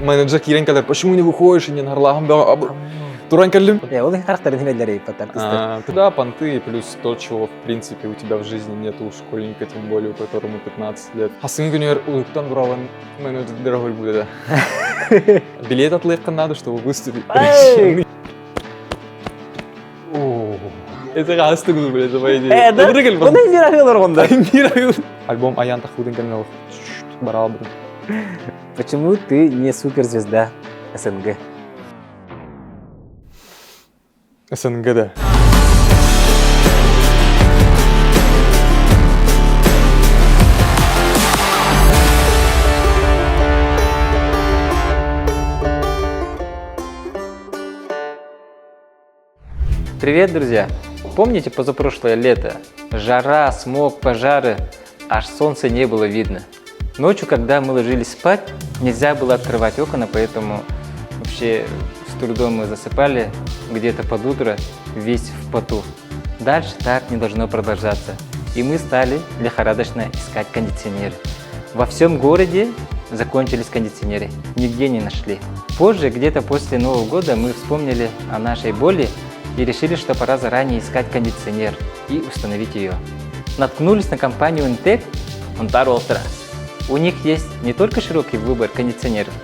менеджер кирен келер. Почему не выходишь? Не нарлахам туран келдим. Ол характерин химедлери артистер. Да, понты, плюс то, чего в принципе у тебя в жизни нет у школьника, тем более у которому 15 лет. Хасын гүнер улуктан буралан менеджер дорогой будет. Билет отлывка надо, чтобы выступить. Это раз ты говоришь, блядь, по идее. Да? Он и мирагыл оргонда. Альбом Аян Тахудин Кальнов. Барал, блин. Почему ты не суперзвезда СНГ? СНГ, да. Привет, друзья! Помните позапрошлое лето? Жара, смог, пожары, аж солнца не было видно. Ночью, когда мы ложились спать, нельзя было открывать окна, поэтому вообще с трудом мы засыпали где-то под утро, весь в поту. Дальше так не должно продолжаться. И мы стали лихорадочно искать кондиционеры. Во всем городе закончились кондиционеры, нигде не нашли. Позже, где-то после Нового года, мы вспомнили о нашей боли и решили, что пора заранее искать кондиционер и установить ее. Наткнулись на компанию Intec Ontario Ultra. У них есть не только широкий выбор кондиционеров,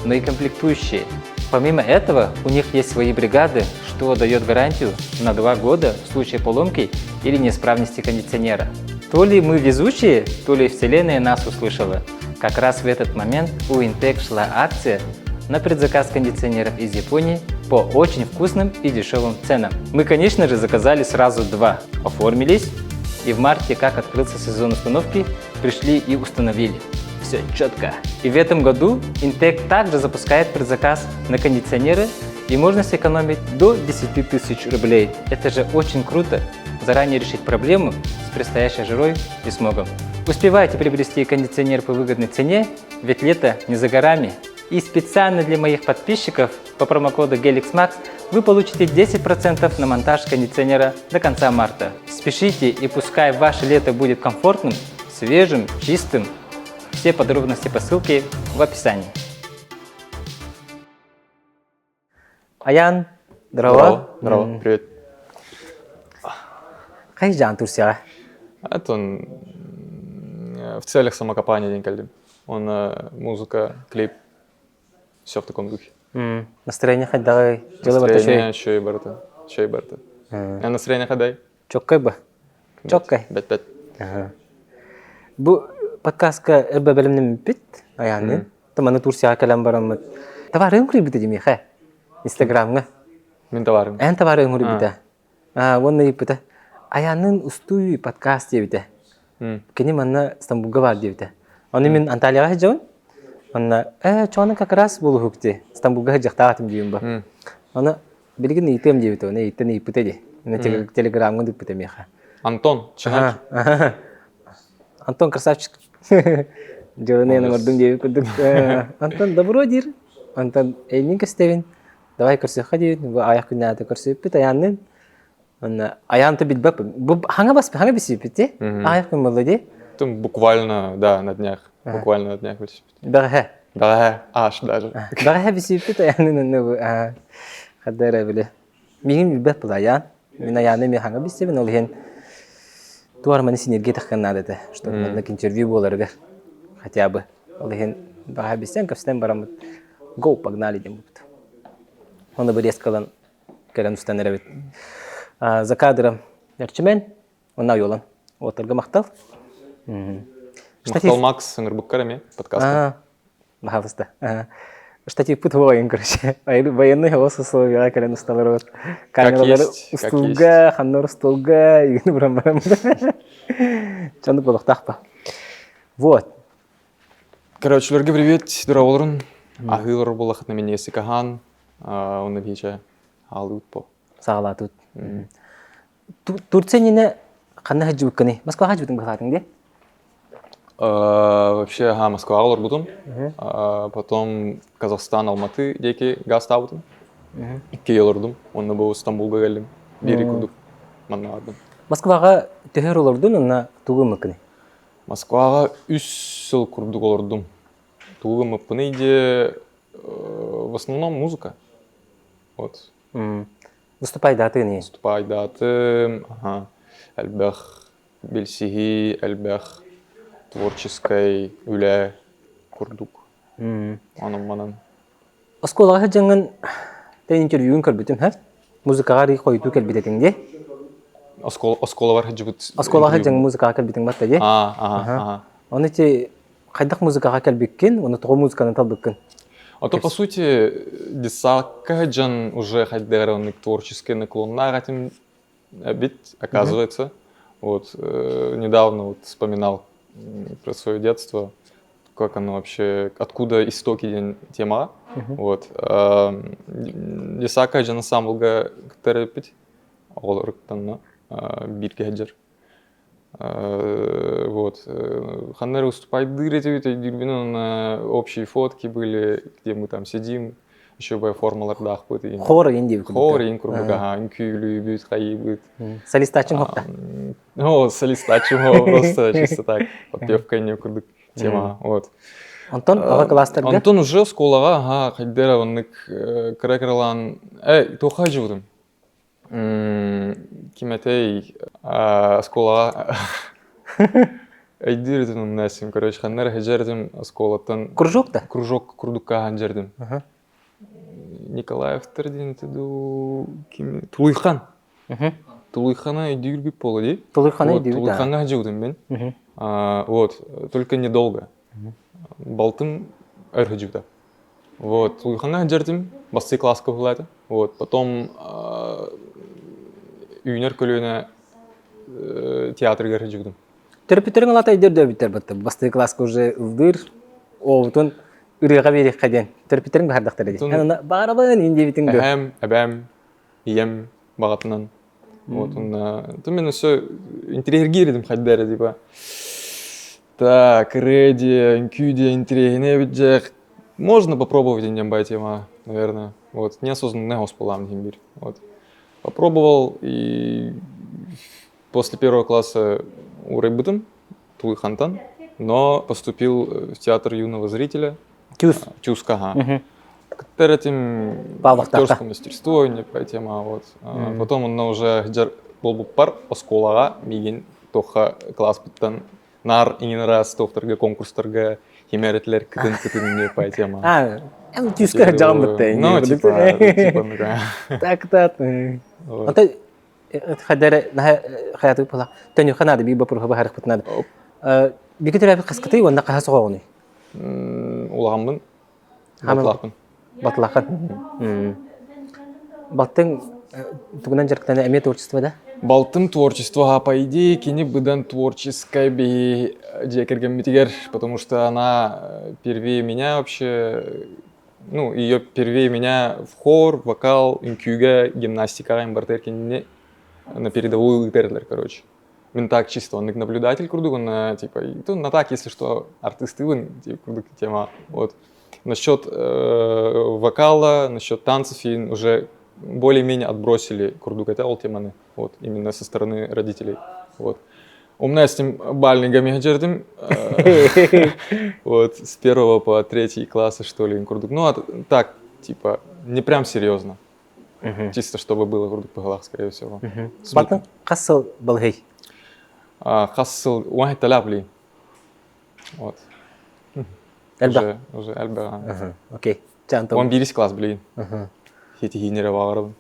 но и комплектующие. Помимо этого, у них есть свои бригады, что дает гарантию на 2 года в случае поломки или неисправности кондиционера. То ли мы везучие, то ли Вселенная нас услышала. Как раз в этот момент у Intec шла акция на предзаказ кондиционеров из Японии по очень вкусным и дешевым ценам. Мы, конечно же, заказали сразу 2, оформились, и в марте, как открылся сезон установки, пришли и установили. Все четко. И в этом году Intec также запускает предзаказ на кондиционеры, и можно сэкономить до 10 тысяч рублей. Это же очень круто, заранее решить проблему с предстоящей жарой и смогом. Успевайте приобрести кондиционер по выгодной цене, ведь лето не за горами. И специально для моих подписчиков по промокоду GELIXMAX вы получите 10% на монтаж кондиционера до конца марта. Спешите, и пускай ваше лето будет комфортным, свежим, чистым. Все подробности по ссылке в описании. Аян, здорово. Здорово, привет. Как жан Турция? Это он в целях самокопания день кальдим. Он музыка, клип. Все в таком духе. Настроение хадай. Настроение чой барта. Настроение хадай. Чоккай ба. Чоккай. Бет. Бу подкастка эрбе белемнем бит аяны. Таманы Турция калам барамат. Таварын кури бит дими ха. Инстаграмга. Мен товарым. Эн таварын кури бит. Вонны бит. Аянын устуй подкаст дебит. Кени манна Стамбулга бар дебит. Оны мен Анталияга жаун. Она чона как раз был хукте. Стамбулга жахтаатым дийм ба. Она билген итем дебит. Она итен ипутеди. На телеграмга дипутемеха. Антон, Чинач. Антон красавчик. Джоне намордун дебит. Антон добро дир. Антон эйнинка стевин. Давай курсы ходи. Аяк кунята курсы питаянны. Она аянты бит бап. Ханга биси пите. Аяк молоди. Там буквально, да, на днях. Буквально на днях. Барха. Аж даже. Барха биси питаянны. Хадара биле. Мин бит плаян. Мин аяны ми ханга биси бин олхен. Туар мани синергия тахкан надо, что на интервью боларга. Хотя бы. Олхен барха биси кавстен барамат. Го погнали дембут. Он бы резко калан установит. За кадром ярчмен, он на йолан. Вот только махтал. Махтал Макс Сангербуккарами, подкаст. Махалста. Штатив путвоин, короче. Военный голос условия, калан установит. Камера устуга, ханнор устуга, и брам-брам. Чанду полохтахпа. Вот. Короче, лерги привет, здорово, Ахилор булахат на меня сикахан, он набича алут по. Сагала тут. Турция не ханна хаджубкани. Москва хаджубтым гахатын где? Вообще, Москва алор бутум. Потом Казахстан, Алматы, деки газ табутум. Киелордум, он был Стамбулга галим. Бири курдук. Маннардым. Москвага төһөр олордун на тугымыкны. Москвага 3 жыл курдук олордум. Тугымыкпыны иде в основном музыка. Вот. Выступай даты не. Выступай даты, ага. Әлбәх белсиги, әлбәх творческой үлә курдук. Анан. Осколага жаңын тен интервьюн көрбүтүм, ха? Музыкага рий койту келбететиңде. Оскола бар жибут. Осколага жаң музыкага келбетиң батта же? Ага. Оны те кайдак музыкага келбеккен, оны того музыканы талбеккен. А то, по сути, десака джан уже хайдеранный творческий наклон на этим бит, оказывается. Вот, недавно вот вспоминал про свое детство, как оно вообще, откуда истоки тема. Вот. Десака джан ансамблга терапить, оларыктан биргеджер. Вот. Ханнер выступает дырить, на общие фотки были, где мы там сидим, еще бы формулардах будет. Хор инди. Хор инкурбага, инкюлю бит, хаи бит. Солистачим хопта. Ну, солистачим просто чисто так. Подпевка не курдук тема. Вот. Антон, ага кластерга? Антон уже сколага, ага, хайдера оннык крекерлан. Тоха живудым. Киметей сколага. Айдирдим насим, короче, ханнер хеджердим сколатан. Кружок-то? Кружок курдукка ханжердим. Николаев тердин тиду Тулуйхан. Тулуйхана айдирби полади. Тулуйхана айдирби, да. Тулуйхана живудым мен. Вот, только недолго. Балтым эрхадживда. Вот, Тулуйхана ханжердим, бассы класска булады. Вот, потом үйнер көлөне театрга эрхадживдым. Терапевтерин алата идерде битер батты. Басты класска уже ылдыр. Оотун үрега берек каден. Терапевтерин бардактар эди. Аны барабын инде битиңде. Әбәм, ием багатынан. Вот он, то именно все интерьергирдим хайдера типа. Так, реди, инкюди, интерьерне виджек. Можно попробовать индембай тема, наверное. Вот, неосознанно госполам гимбирь. Вот. Попробовал и после первого класса урайбытым, Тулуйхантан, но поступил в театр юного зрителя. Тюска, ага. Который этим актерское мастерство, не по тема, вот. Потом он уже был пар осколага, мигин, тоха класс биттан, нар иңин раз тофтарга конкурстарга химеретлер кытын не по тема. Тюска жам битте. Ну, типа, так. Ата хадара хаяту пала. Төнү ханады би бапур хаба харык битнады. Бикетер каскаты ванда кахасы гоны. Улагамбын. Батлакпын. Батлакын. Баттың тугунан жарктан эме творчество да? Балтым творчество, по идее, кини быдан творческой би джекерген митигер, потому что она первее меня вообще, ну, ее первее меня в хор, вокал, инкюга, гимнастика, имбартеркин на передовую терлер, короче. Мен так чисто, он наблюдатель курдук, он типа, на так, если что, артисты, типа, курдук тема, вот. Насчет вокала, насчет танцев уже более-менее отбросили курдукател теманы, вот, именно со стороны родителей, вот. У меня с ним бальниками гаджердим, вот, с 1 по 3 класса, что ли, курдук. Ну, так, типа, не прям серьезно, чисто чтобы было курдук по головах, скорее всего. Балтың қассыл балгей? Қассыл, уахи талапли, вот. Әлбә? Уже әлбә. Окей. Он 1 класс, блин. Хети хинере бағарабын.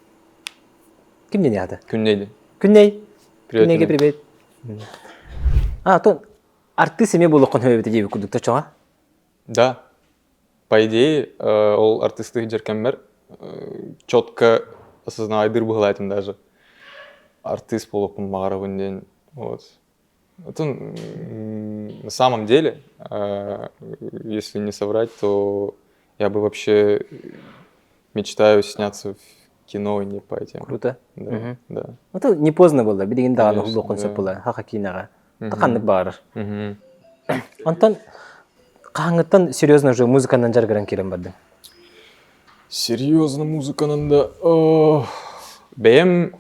Кімден яды? Күннейді. Күнней? Привет, Күннейге привет. То артист еме болу қон хөбеті жебі күрдікті чоға? Да. По идее, ол артисты жеркенмер четко осознавайдыр бұғылайтын даже. Артист болу қон бағарабын ден. Вот. Это на самом деле, если не соврать, то я бы вообще мечтаю сняться в кино и не по этим. Круто. Да. Это не поздно было, билеген дағаны бұл концепт было, хақа кинаға. Тақанлық бағарыр. Антон, қаңыттан серьезно уже музыканан жарғыран керен барды? Серьезно музыканан да... Бәйім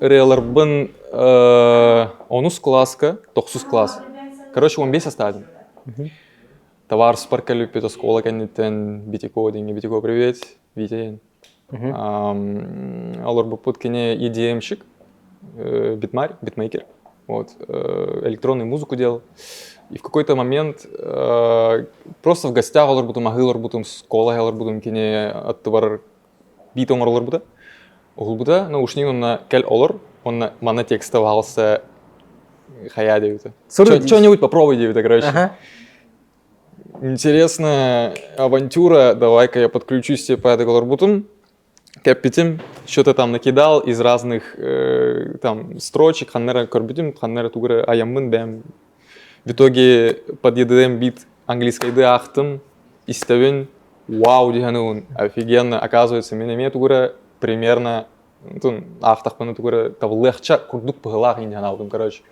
реаларбын 10 класска, 9 класс. Короче, 15 остадым. Товар спаркали пето школа кеннитен Битико деньги. Битико, привет. Витя. Алор бупут кене EDM-щик, битмейкер. Вот, электронную музыку делал. И в какой-то момент просто в гостях алор бутум агылор бутум школа алор бутум кене аттывар битом алор бута. Улбута наушник он на кель алор, он на мана текстовался хая девита. Что-нибудь попробуй девита, короче. Ага. Интересная авантюра. Давай-ка я подключусь тебе по этой алор бутум. Капитим, что-то там накидал из разных там строчек, ханнера корбитим, ханнера тугра аямын бэм. В итоге под EDM бит английской ды ахтым, истовен, вау, диханун, офигенно. Оказывается, меня тугра примерно, ахтах пану тугра тав легча курдук пыгалах индианаудым, короче.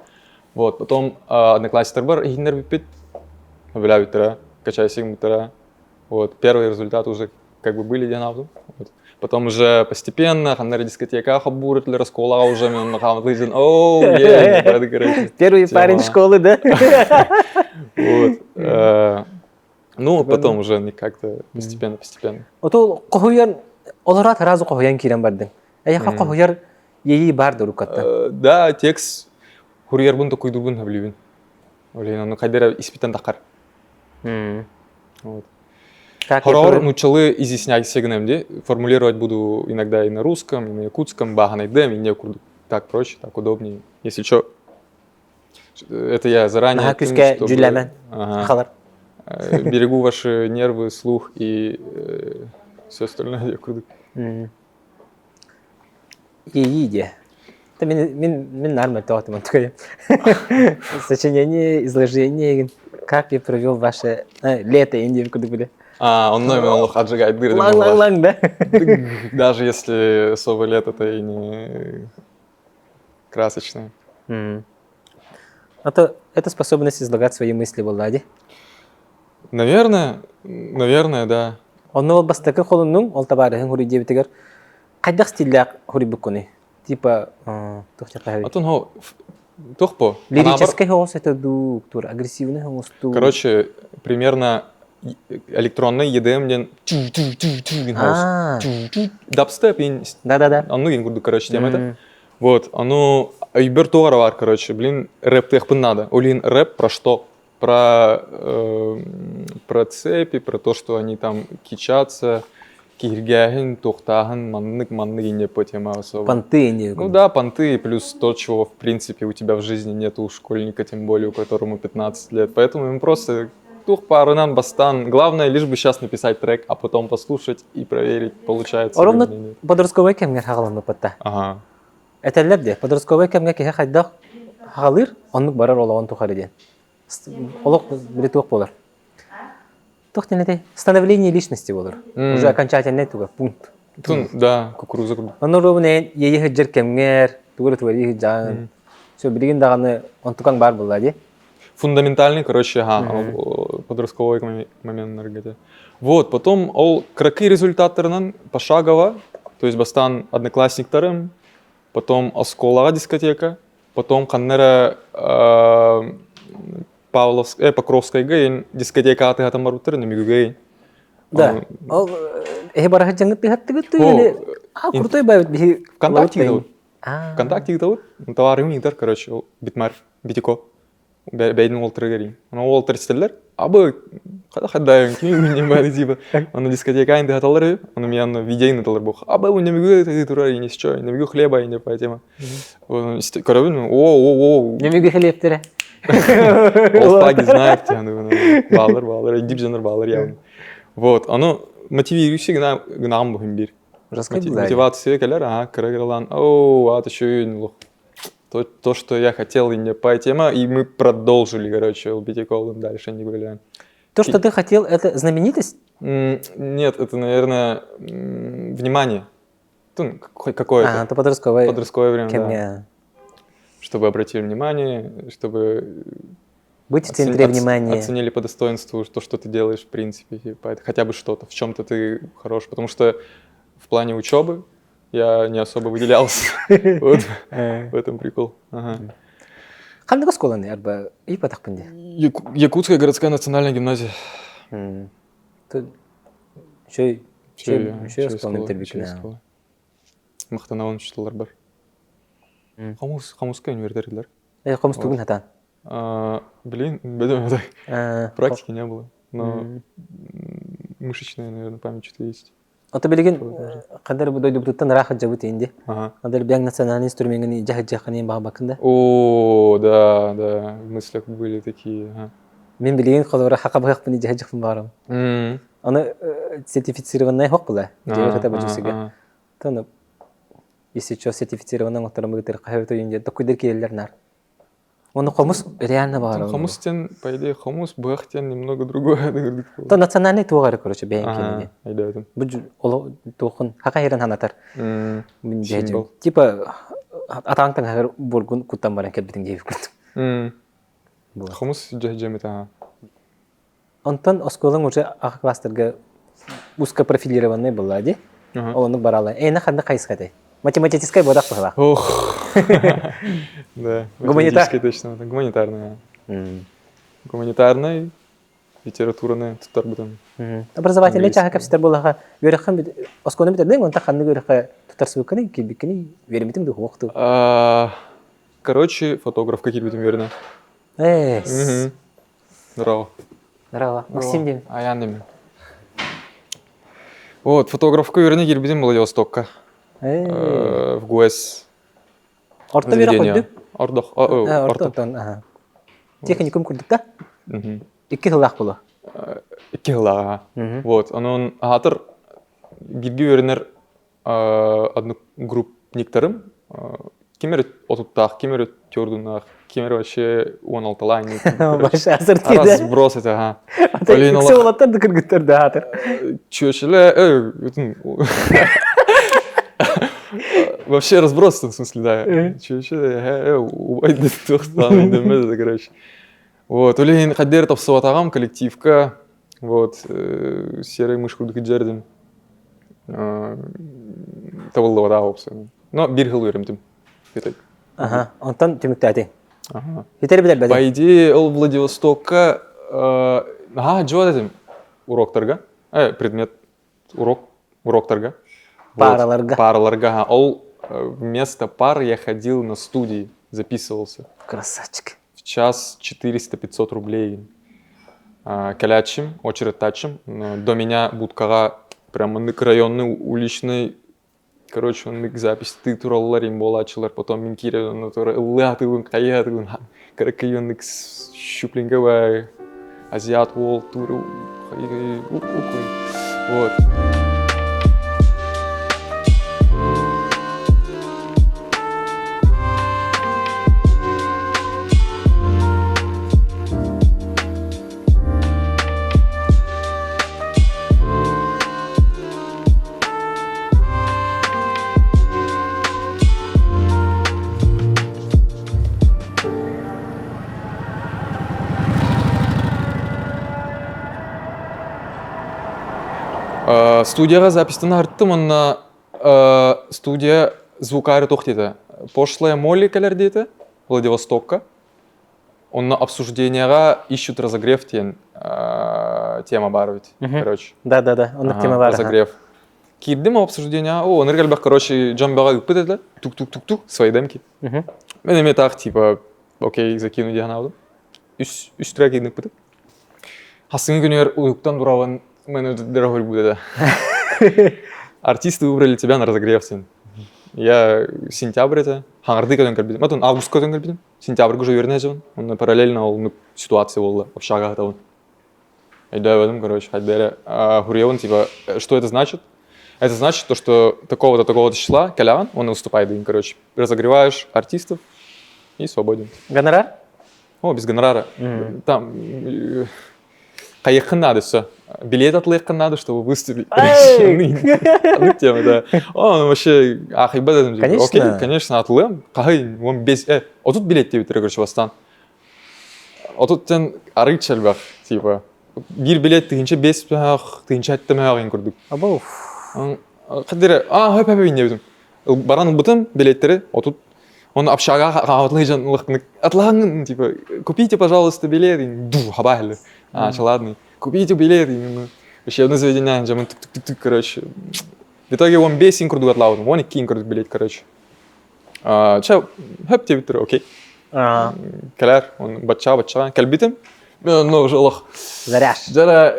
Вот, потом одноклассник бар, игнер бипит, вля витера, качай сигму тера. Вот, первые результаты уже как бы были индианаудым. Вот. Потом уже постепенно, ханнера дискотека хабурит для раскола уже, мен нахам лызин, оу, Первый парень школы, да? Вот. Ну, потом уже как-то постепенно. Ото кохуяр, оларат разу кохуян кирен бардың. Аяха кохуяр ейи барды рукатта. Да, текст хурьер бун такой дурбун хаблибин. Олейн, ну хайдера испитан такар. Вот. Хорор начали изъяснять сегнемде, формулировать буду иногда и на русском, и на якутском, баганайдем, и не курду. Так проще, так удобнее. Если что, это я заранее, чтобы... берегу ваши нервы, слух и все остальное, я курду. Еиде. Это мен нормально то, такое сочинение, изложение, как я провел ваше лето Индии, куда были. Он номер отжигает дыры. Ланг, да? Даже если особо лето, это и не красочное. Это способность излагать свои мысли в Алладе? Наверное, да. Он ол бастакы холуннун, ол табарыхын хури дебитигер. Кайдак стиляк хури букуни? Типа, тухчакави. Он тухпо. Лирический голос это дуктур, агрессивный голос. Короче, примерно электронный EDM дабстеп, да. Он короче, тема это. Вот, оно ибертуара var, короче, блин, рэп техпын надо. Олин рэп про что? Про цепи, про то, что они там кичатся, киргяхин, тухтахин, маннык не по тема особо. Понты не. Ну да, понты, плюс то, чего в принципе у тебя в жизни нету у школьника, тем более у которому 15 лет. Поэтому им просто тух парунан бастан. Главное, лишь бы сейчас написать трек, а потом послушать и проверить, получается. Ровно подростковый кемгер хагалан патта. Ага. Это лепде. Подростковый кемгер ки хайдах хагалыр, оннук барар олаган тухариден. Олог бритух болар. Тухтенете становление личности болар. Уже окончательный туга пункт. Да, кукуруза. Он ровне ей хаджер кемгер, тугар твари хаджан. Все бригин даганы он тукан бар боллади. Фундаментальный, короче, подростковый момент на регате. Вот, потом ол краки результаторнан пошагово, то есть бастан одноклассник тарым, потом осколага дискотека, потом ханнера Покровская гейн, дискотека аты хатам барутыр, немигу гейн. Да. Барахат жангыт бихаттыгыт или крутой байвит бихи. ВКонтакте гитавут. ВКонтакте гитавут. Товарым игдар, короче, битмар, битико. Бәйдің ол түргерейін. Ол түрістерлер, абы қадайын, кемі өнемәді дейбі. Оны дискотека айынды қаталар, оны мен видейін аталар бұл. Абы өнемегі тұрар, не счой, немегі хлеба айынды по тема. Көрәбін, о-о-о. Немегі хлептері. Ол флаги знает, балар, дип жанр балар явно. Вот, оно мотивирующий гнам бұхым бір. Мотивация кәлер, кірігірлан, оу, аты шүйін, То, что я хотел, и мне по тема, и мы продолжили, короче, LBT дальше не гуляем. То, что ты хотел, это знаменитость? Нет, это, наверное, внимание. Какое-то. Это подростковое время, да. Чтобы обратили внимание, чтобы... Быть в центре внимания. Оценили по достоинству то, что ты делаешь, в принципе, хотя бы что-то, в чем-то ты хорош. Потому что в плане учебы я не особо выделялся. Вот в этом прикол. Қандай школа не арба и потақпынде? Якутская городская национальная гимназия. Шөй Шөй сколын интербекіне. Мақтанауын үштілер бар. Қамысқа универдерлер. Қомыс түгін хатан. Блин, бедом практики не было. Но мышечная, наверное, память что-то есть. Ото билеген кадар бу дойду буттан рахат жабыт энди. Ага. Адар бяң национальный инструментini жахын бага бакында. О, да, в мыслях были такие. Ага. Мен билеген колора хакабахпын жахын барам. Аны сертифицированный хок була. Жер хата бажысыга. Таны если что сертифицированный оттарым бытыр кайрыта юнде докуйдер келелер нар. Оны хомус реально бар. Хомустен, по идее, хомус бахтен немного другое. То национальный тугары, короче, бяң келеге. Айдадым. Бу оло тухун хакайран ханатар. Символ. Типа атаңтан хагыр бургун куттан баран келбитин жейіп күттім. Хомус жахжем это. Онтон осколың уже ақ кластерге узкопрофилированный была, ди? Оны баралы. Эйна ханды қайысқадай. Математическая бодақ бұғылақ. Ох. Да. Математическая точно. Гуманитарная. Гуманитарная, литературная, тұттар бұтын. Образовательный чаға кәпсітер болаға. Өріққан біт, осколын бітердің, онта қанды өріққа тұттар сұбыққаны, келбеккені, верімітім де оқты. Короче, фотограф, какие бітім верно. Здорово. Здорово. Максим деймін. Аян деймін. Вот, фотографка верно келбітім Владивостокка. В ГУЭС. Орта бері қойды? Орта. Техникум күрдік та? 2 жылақ болу. 2 жылаға. Вот, анон ағатыр бирге өрінер одну группниктарым. Кемер отуттақ, кемер өттөрдіңақ, кемер вообще 16-лайны. Башы азыр теді. Разброс это, ага. Иксі олаттарды кіргіттерді ағатыр. Чөшілі, вообще разброс, в смысле, да. Чөшілі, убайды тоқтан, демеді, короче. Вот, олейін қаддер тапсыват ағам, коллективка, вот, серый мыш күрдікі жердім. Табылды вада опсы. Но бір ғыл өремдім. Ага, онтан түмікті әті. Етері білер бәді? По идее, ол Владивостокка, жауад әдім уроктарға, предмет уроктарға. Параларға. Ол вместо пар я ходил на студии, записывался. Красавчик. В час 400-500 рублей. Калячим, очередь тачим. До меня будкаға прямо нык районный, уличный. Короче, он нык запись ты туралларин болачылар, потом мен кире натура ылатывын, каятывын, каракайон нык щупленговай, азиат вол, туру, вот. Студияға запистен арттым, онна студия звукары тоқтеді. Пошлая Молли кәлер дейді, Владивостокка. Онна обсужденияға ищут разогрев тен тема бар ведь, короче. Да, онна тема бар. Разогрев. Кирдім обсуждения, оныр кәлбәк, короче, джамбаға үппет еді, тук-тук-тук-тук, свои демки. Мен еме тақ, типа, окей, закину деген алдым. Үстірәк едінік бітіп. Хасыңы күнер ұйықтан бұрауын менеджер говорит, будет это. Артисты выбрали тебя на разогрев. Я сентябрь это. Хангарды көтен кірбедім. Мәтін август көтен кірбедім. Сентябрь уже верне жауын. Он параллельно ол ситуация болды. Общага готовын. Айда ведем, короче, хайдере. Гурьеван, типа, что это значит? Это значит то, что такого-то, такого-то числа, каляван, он выступает им, короче. Разогреваешь артистов и свободен. Гонорар? О, без гонорара. Там... Қайықын надо, все. Билет отлықын надо, чтобы выступить. Одну тему, да. Он вообще, ахайбад. Конечно. Окей, конечно, отлым. Қай, он без... Отут билет тебе, короче, вастан. Отут тен арық чәлбақ, типа. Bir билет тыгынча 5 пәғақ, тыгынча әттім әғын көрдік. Абау. Қаддері, хөп-хөп не бітім. Бараның бұтым билеттері, отут. Он общага атлыжан лыхнық. Атлағын, типа, купите, пожалуйста, билет. Ду, хабахлы. Ладно. купите билет именно. Вообще одно заведение, жаман тык-тык-тык, короче. В итоге он 5 инкурду атлаудым, он 2 инкурду билет, короче. Ча, хэп тебе битер, окей. Калер, он батча, кальбитем. Но жалох. Заряж. Жара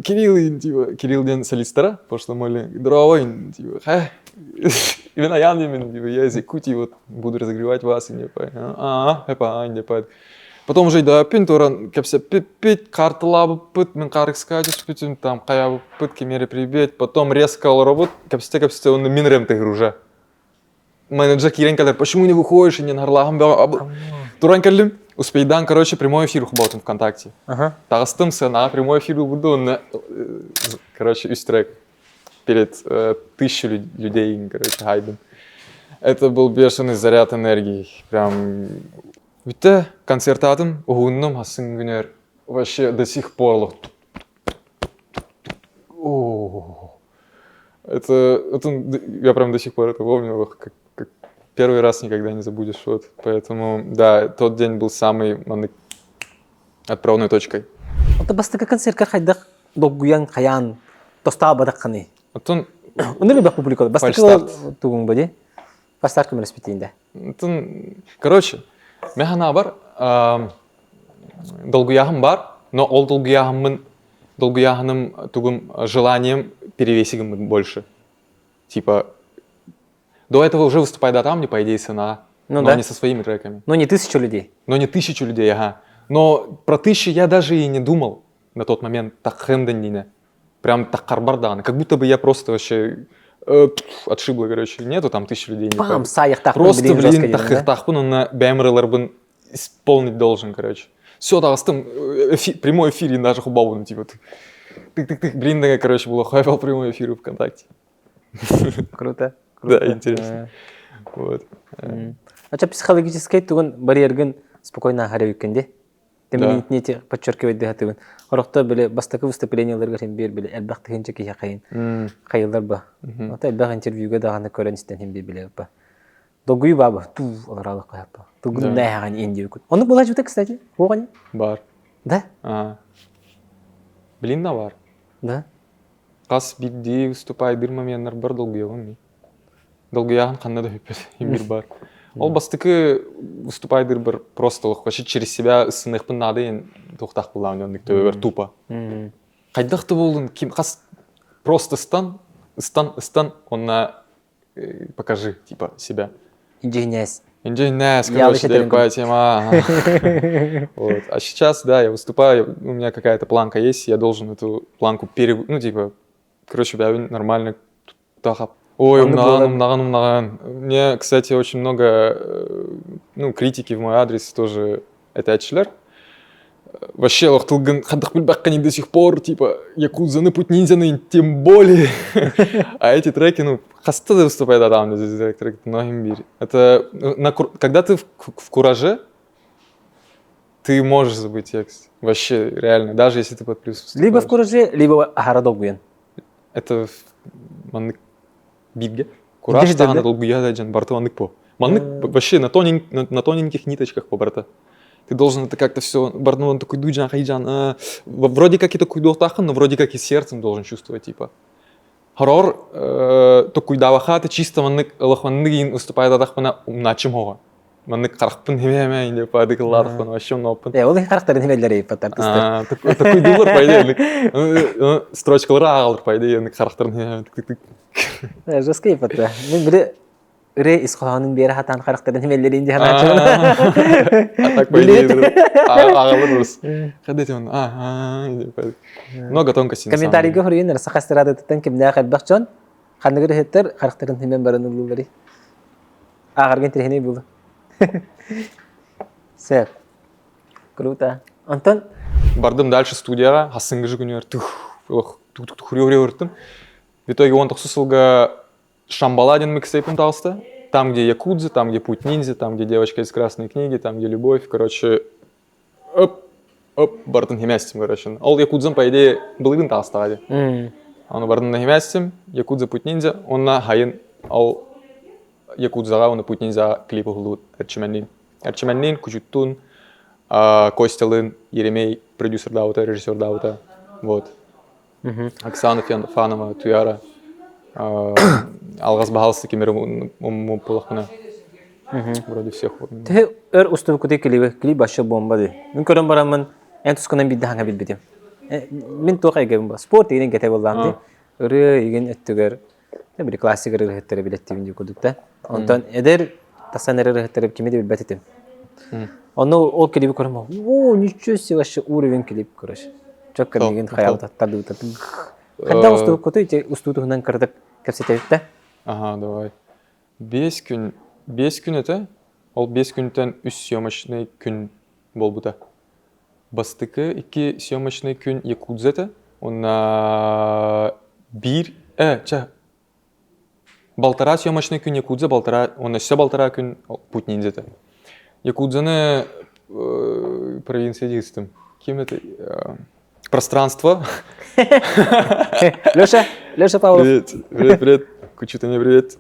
Кирилл, типа, Кирилл ден солистера, пошло моли, здоровый, типа, именно я, типа, я из Якутии, вот, буду разогревать вас, и не по, Потом уже да пинтуран, кепсе пить, картла пыт, мен карык скажешь, пить, там, кая пыт, кемере прибить, потом резко работ, кепсе, он минрем ты гружа. Менеджер Кирен кадр, почему не выходишь и не нарлахам, туран калим, успейдан, короче, прямой эфир хубаутым ВКонтакте. Тагыстым сына, прямой эфир буду на, короче, үстрек перед 1000 людей, короче, хайден. Это был бешеный заряд энергии, прям. Ведь концертатым, угунным, асынгнер, вообще до сих пор. Это я прям до сих пор это помню, как первый раз никогда не забудешь, вот. Поэтому, да, тот день был самый отправной точкой. Это бастыка концертка хайдах долгуян хаян тостаба дакканы. Вот он. Он не любит публику. Бастыка тугун боди. Фастарт кем распитинде. Короче, механа бар, долгуяхым бар, но ол долгуяхым тугум желанием перевесигом больше. Типа, до этого уже выступает там, не по идее сына, но да. Не со своими треками. Но не 1000 людей. Но не 1000 людей, ага. Но про 1000 я даже и не думал на тот момент, так хэндандине. Прям так карбарданы. Как будто бы я просто вообще отшибло, короче. Нету там 1000 людей. Пам, саях так. Просто, блин, тахтахпун, он на бэмэрлэрбын исполнить должен, короче. Все, да, с тем прямой эфир, и даже хубаву, типа, тык-тык-тык, блин, да, короче, было хайвал прямой эфир ВКонтакте. Круто. Да, интересно. Вот. А что психологический тугун барьерген спокойно харевикенде? Ты мне не подчеркивать дыхатывын. Орохта биле бастакы выступленияларга хем бер биле элбахты хенче ки хакайын. Хайылдар ба. Ата элбах интервьюга даганы көрөнстен хем биле ба. Догуй баба, ту оларалык каяпа. Тугун наяган инди өкүт. Оны была жута, кстати. Огани? Бар. Да? Блин, на бар. Да. Кас бидди выступай бир моментнар бар долгуягын. Долгуягын каннада хөппет, бир бар. Ол бастыкы выступайдыр бір простылық, вообще через себя сынықпын надайын тоқтақ бұлауын өндік төбер тупо. Қайдақты болдың, қас просто стан, онна покажи, типа, себя. Инженез, короче, такая тема. Вот. А сейчас, да, я выступаю, у меня какая-то планка есть, я должен эту планку короче, нормально тахап. Ой, умнаган. Мне, кстати, очень много критики в мой адрес тоже это айтчылар. Вообще, лохтылган хаддах билбаккани до сих пор, типа, якудзаны путь ниндзяны, тем более. А эти треки, хаста выступает там, здесь треки, многим бери. Это, когда ты в кураже, ты можешь забыть текст. Вообще, реально, даже если ты под плюс выступаешь. Либо в кураже, либо ахарадогуен. Это бигге. Кураж тағаны долгуяда жан бартываннык по. Маннык вообще на тоненьких ниточках по барта. Ты должен это как-то все, бартыван такой дуйджан, хайджан. Вроде как и такой дуhtахын, но вроде как и сердцем должен чувствовать, типа. Хорор такой давахаты чисто маннык лохванныгин выступает адахпана умначым хога. Маннык қарақпын немеме инде падык ладахпан вообще ноппын. Ол характер немелери патартысты. Такой дулар по идее. Строчкалары ағалыр по идее, характер немеме. Жесткий патта. Мен бире ре исханын бери хатан характер немелери инде ханачы. Так по идее ағалыр ұрыс. Қадет он много тонкостей. Комментарийге хүрейін, сақастырады тұттан кемде ақыл бақчон. Қандығыр хеттер характерін темен барын ұлылары. Ағарген терхеней болды. Все. Круто. Антон? Бардым дальше студияға, асыңғы жүгінер, хүрем. В итоге он тақсусылға Шамбаладин микстейпін тағысты. Там, где якудзы, там, где путь ниндзя, там, где девочка из красной книги, там, где любовь. Короче, бардым хеместим, короче. Ол якудзым, по идее, былығын тағыстағады. Оны бардым на хеместим, якудзы путь ниндзя, онна хайын, ол якудзаға, оны путь ниндзя клипы ғылуыд әрчіменнен. Әрчіменнен, күжіттун, Костялын, Еремей, продюсер дауыта, режиссер дауыта. Вот. Оксана Фанова, Туяра. Алгаз Бахалсы кемер полахына. Вроде всех. Те өр усту куте клип башы бомба ди. Мен көрөн барамын, эн тусканан бидде ханга билбедим. Мен тоқай гем ба. Спорт деген кете болдам ди. Өрө иген өттүгөр. Бир классик рыхтер билеттим ди кудукта. Онтон эдер тасанер рыхтер кимеде билбетим. Onu o klibi көрөм. О, ничего себе вообще уровень клип, короче. Чокка деген хаялда тадыта. Кандай усту куте устугунан кырдык кепсетебитте? Ага, давай. 5 күн өтө. Ол 5 күндөн 3 съемочный күн болбута. Бастыкы 2 съемочный күн Якудзета. Она Балтара съемочный күн Якудза, он все балтара күн путь ниндзета. Якудзаны провинция дистым. Кем это? Пространство. Леша Павлов. Привет. Кучута мне привет.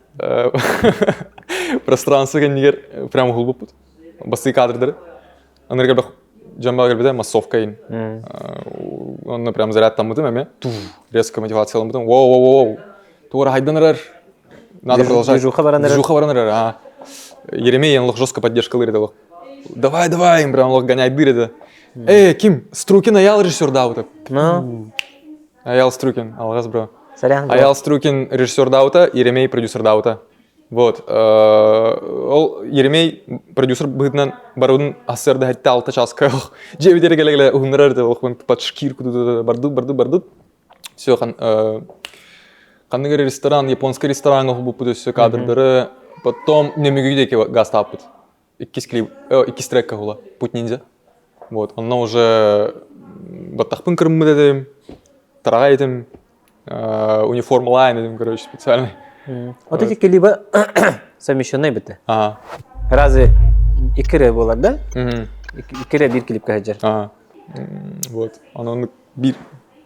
Пространство кеннигер прям глубоко. Басты кадрдары. Аныр гербах жамбал гербеде массовка ин. Он прям заряд там мытым, резко мотивация мытым. Воу. Тура хайданырар. Надо продолжать. Движуха баранырар. Еремей он жестко поддержка лырит. Давай, им прям лох гоняет дырит. Ким, Струкин аял режиссер даута. Аял Струкин, алгаз бро. Аял Струкин режиссер даута, Еремей продюсер даута. Вот. Еремей продюсер быднан барудын асырды хатта алта часка. Жебедері келе угнырар под шкирку барду. Все, кандыгер ресторан, японский ресторан бұл все кадрдары. Потом мне мегүйдеки газ таппыт. 2 трекка хула. Путь ниндзя. Вот. Онна уже баттахпын кырмы дедим, тарага едим, униформалайн едим, короче, специальный. Вот эти клипы совмещенные бітті. Ага. Разве икире болар, да? Икире bir клип каджар. Ага. Вот. Анан bir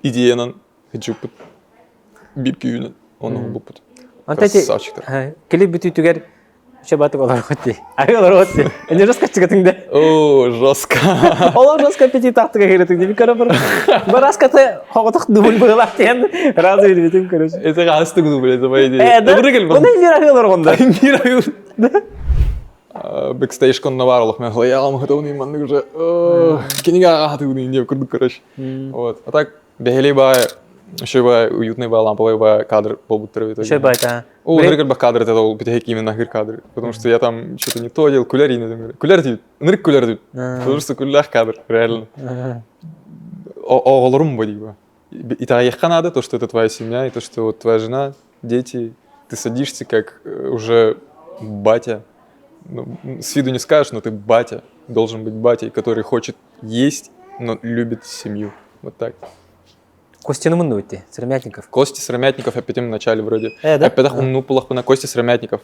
идеянан хеджуппыт. Bir күйінен. Оны бұппыт. Красавчиктар. Клип біту түгер шабаты олар хотти. Ай олар хотти. Эне жестко чыгатыңда. О, жестко. Олар жестко аппетит ақтыға керетіңде. Бикара бір раскаты хоғытық дубль бұғылақ деген. Разы білбетім, короче. Это ғасты дубль, это по идее. Да? Оны мир ағылар ғонда. Мир ағыл. Бэкстейшкон наварылық мен ғылаялам ғытауын иманны уже. Кенеге ағаты ғыны деп күрдік, короче. Вот. А так, бәхелей бай, еще бай уютный бай, ламповый бай кадр болбуттыры. Еще бай, да. О, ныргар бай кадр, это был бітехек именно гыр кадр. Потому что я там что-то не то делал, куляр не делал. Куляр дейді, нырк куляр дейді. Потому что кулях кадр, реально. Оғылырым бай дейді. И тогда ехка надо, то, что это твоя семья, и то, что вот твоя жена, дети. Ты садишься как уже батя. Ну, с виду не скажешь, но ты батя. Должен быть батей, который хочет есть, но любит семью. Вот так. Костяны мынды өтті, Сыромятников. Костя Сыромятников опять в начале вроде. Да? Опять ну пулахпына Костя Сыромятников.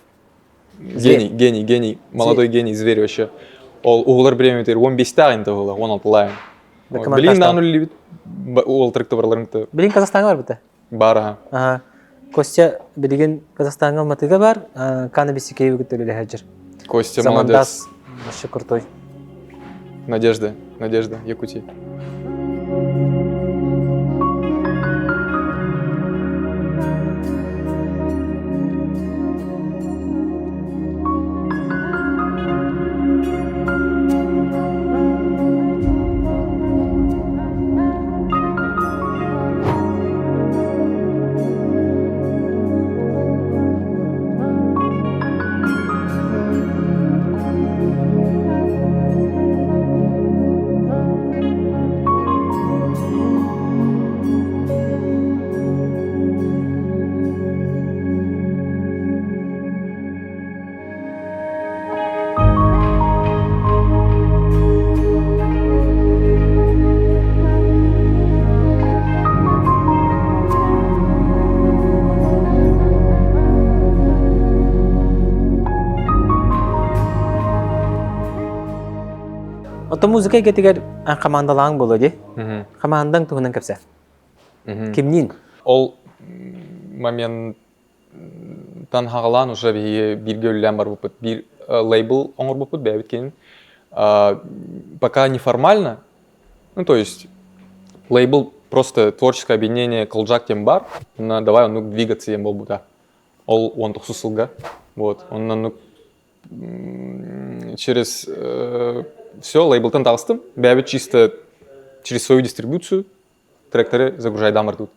Гений. Молодой гений, зверь вообще. Ол уғылар біреметер, 15 тағын тағылы, 16 лайын. Білін дағын үлі ол тректі барларыңды. Білін Қазақстанға бар біті? Бар, аға. Костя білген Қазақстанға матыға бар, қаны бесекей өгіт өлі әжір. Костя молодец. Замандас, вообще крутой. Надежда, Якутия. Ото музыка кетигер командалаң боло де. Командаң туһунан кепсе. Кимнин? Ол моменттан хағалан уже бирге өллән бар бупыт. Бир лейбл оңор бупыт бәбит кейін. Пока неформально, ну то есть лейбл просто творческое объединение Колджак тем бар, давай он двигаться ем бол бута. Он тухсусылга. Вот, он через все лейблтан талстым, бәбі чисто через свою дистрибуцию тректоры загружай дамар тут.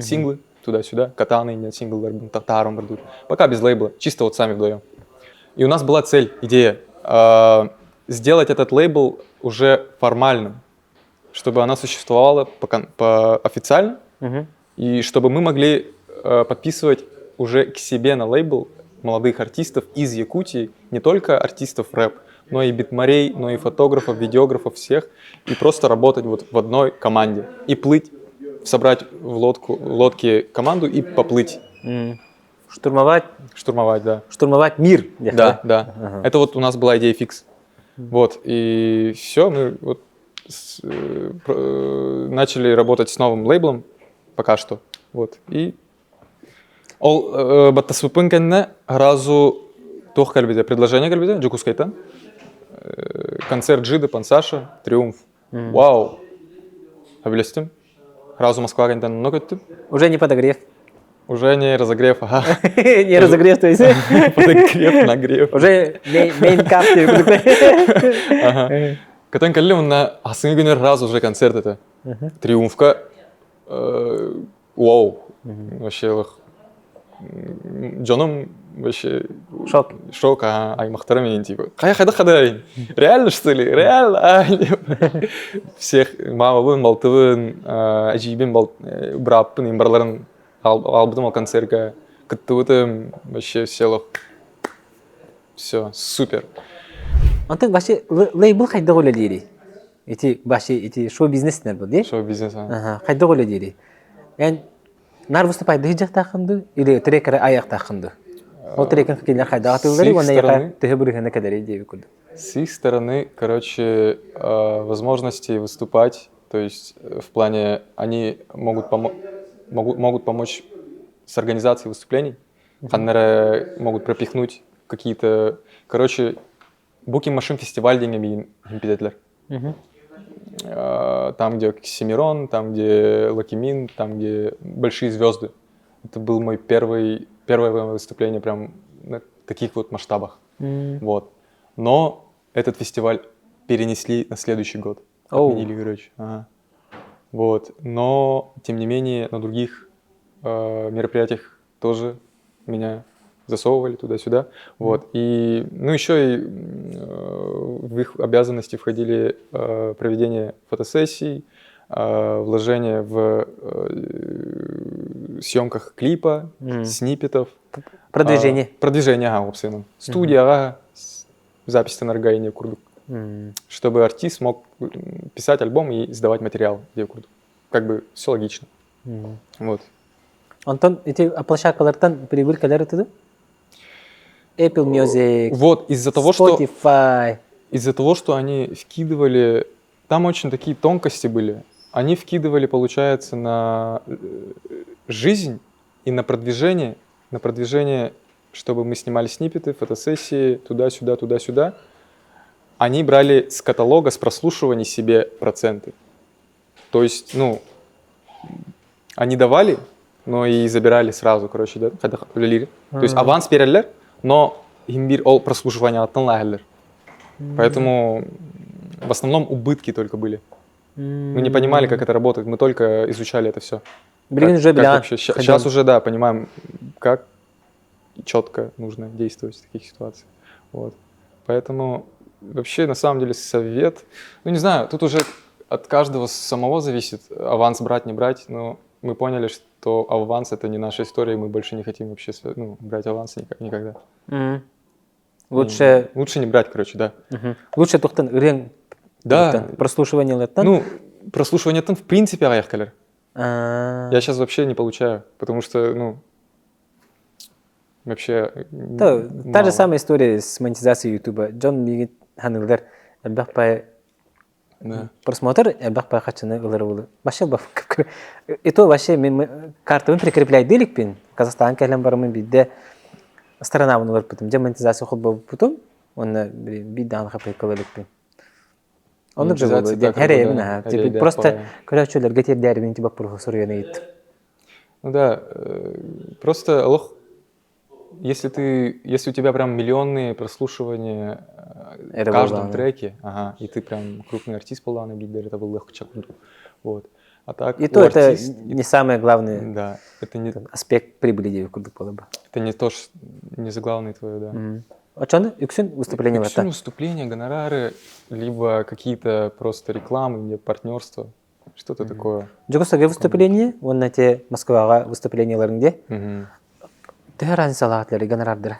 Синглы туда-сюда, катаны, нет, синглы татаром бардут. Пока без лейбла, чисто вот сами вдвоем. И у нас была цель, идея, сделать этот лейбл уже формальным, чтобы она существовала официально, и чтобы мы могли подписывать уже к себе на лейбл молодых артистов из Якутии, не только артистов рэп, но и битмарей, но и фотографов, видеографов всех, и просто работать вот в одной команде, и плыть, собрать в лодке команду и поплыть. Штурмовать, да. Штурмовать мир. Да. Ага. Это вот у нас была идея фикс. Вот, и все, мы вот начали работать с новым лейблом пока что. Вот, и баттасыпын кәнне разу тоқ кәлбеде, предложение кәлбеде, Джукускайтан. Концерт Джиды, Пансаша, Триумф. Вау! Обелестим. Разу Москва кәнтен много өттім. Уже не подогрев. Уже не разогрев, ага. Не разогрев, то есть. Подогрев, нагрев. Уже мейн-кап. Кәтен кәлі мұнна асыңы күнер раз уже концерт это. Триумфка. Вау! Вообще, Джоном вообще... Шок, аймақтары менен типа. Қайда? Реально, что ли? Реально? Всех мамабын, балтыбын, әжейбен бұраппын, ембарларын албыдым ал концертка. Күттібітім, вообще село. Все, супер. Антон, вообще, лейбл қайда қолы дейрі? Эти шоу-бизнес был, değil? Шоу-бизнес, Қайда қолы дейрі? Yani, нар выступайды жақ тақынды, или трекері аяқ тақынды? Ол трекін хоккейлер қайда атылдары, оны яқа түхі бүрігіне кәдәрі дейбі күлді? С их стороны, короче, возможности выступать, то есть в плане, они могут помочь с организацией выступлений, могут пропихнуть какие-то, короче, букинг машин фестиваль деньгами импедетлер. Там, где Оксимирон, там, где Лакимин, там, где большие звезды. Это был мой первое выступление прям на таких вот масштабах. Вот. Но этот фестиваль перенесли на следующий год. Отменили, короче. Вот. Но, тем не менее, на других мероприятиях тоже меня засовывали туда-сюда. Вот. И, ну, еще и в их обязанности входили проведение фотосессий, вложение в съемках клипа, сниппетов. Продвижение. Продвижение, абсолютно. Студия, запись Тенаргайне Курдук. Чтобы артист мог писать альбом и сдавать материал где Курдук. Как бы все логично. Вот. Антон, эти площадкалардан прибыль каляры туда? Apple Music, вот, Spotify. Из-за того, что они вкидывали... Там очень такие тонкости были. Они вкидывали, получается, на жизнь и на продвижение, чтобы мы снимали сниппеты, фотосессии, туда-сюда, туда-сюда. Они брали с каталога, с прослушиваний себе проценты. То есть, ну, они давали, но и забирали сразу, короче, да? То есть аванс берелер, но имбир ол прослушивание аттанлайлер. Поэтому в основном убытки только были. Мы не понимали, как это работает, мы только изучали это все. Сейчас уже, да, понимаем, как четко нужно действовать в таких ситуациях. Вот. Поэтому вообще, на самом деле, совет... Ну, не знаю, тут уже от каждого самого зависит, аванс брать, не брать, но мы поняли, что аванс — это не наша история, и мы больше не хотим вообще брать аванс никогда. Лучше не брать, короче, да. Лучше тоқтан үрен прослушивание. Ну, прослушивание в принципе аяқкалер. Я сейчас вообще не получаю, потому что, вообще та же самая история с монетизацией Ютуба. Джон Мигит Ханылдар әлбәқ просмотр, әлбәқ бай қачаны ұлары болы. Вообще бақ. И то вообще мен картамын прикрепляй делик пен. Казахстан кәлем барымын бидде сторонамын олар потом. Де монетизация ход болып потом, оны бидде анға приколылық пен. Онук же монетизация болу. Ден так хере работает, ага. да, Типа да, просто правильно. көрөчөлөр гетер дәрбин типа профессор генейт. Ну да, просто Аллах, если у тебя прям миллионные прослушивания в Это каждом было, да. треке, ага, и ты прям крупный артист полный бидер, это был легко чакунду. Вот. А так И у то это артист, не самый главный да, аспект прибыли деп курдук болду. это не то, не заглавный твое, да. Очону үксүн выступление Все бата. выступления, гонорары, либо какие-то просто рекламы, или партнерства, что-то такое. Жогосага выступление, онна те Москвага выступлениелеринде Мгм. төр ансалатлары гонорардыр.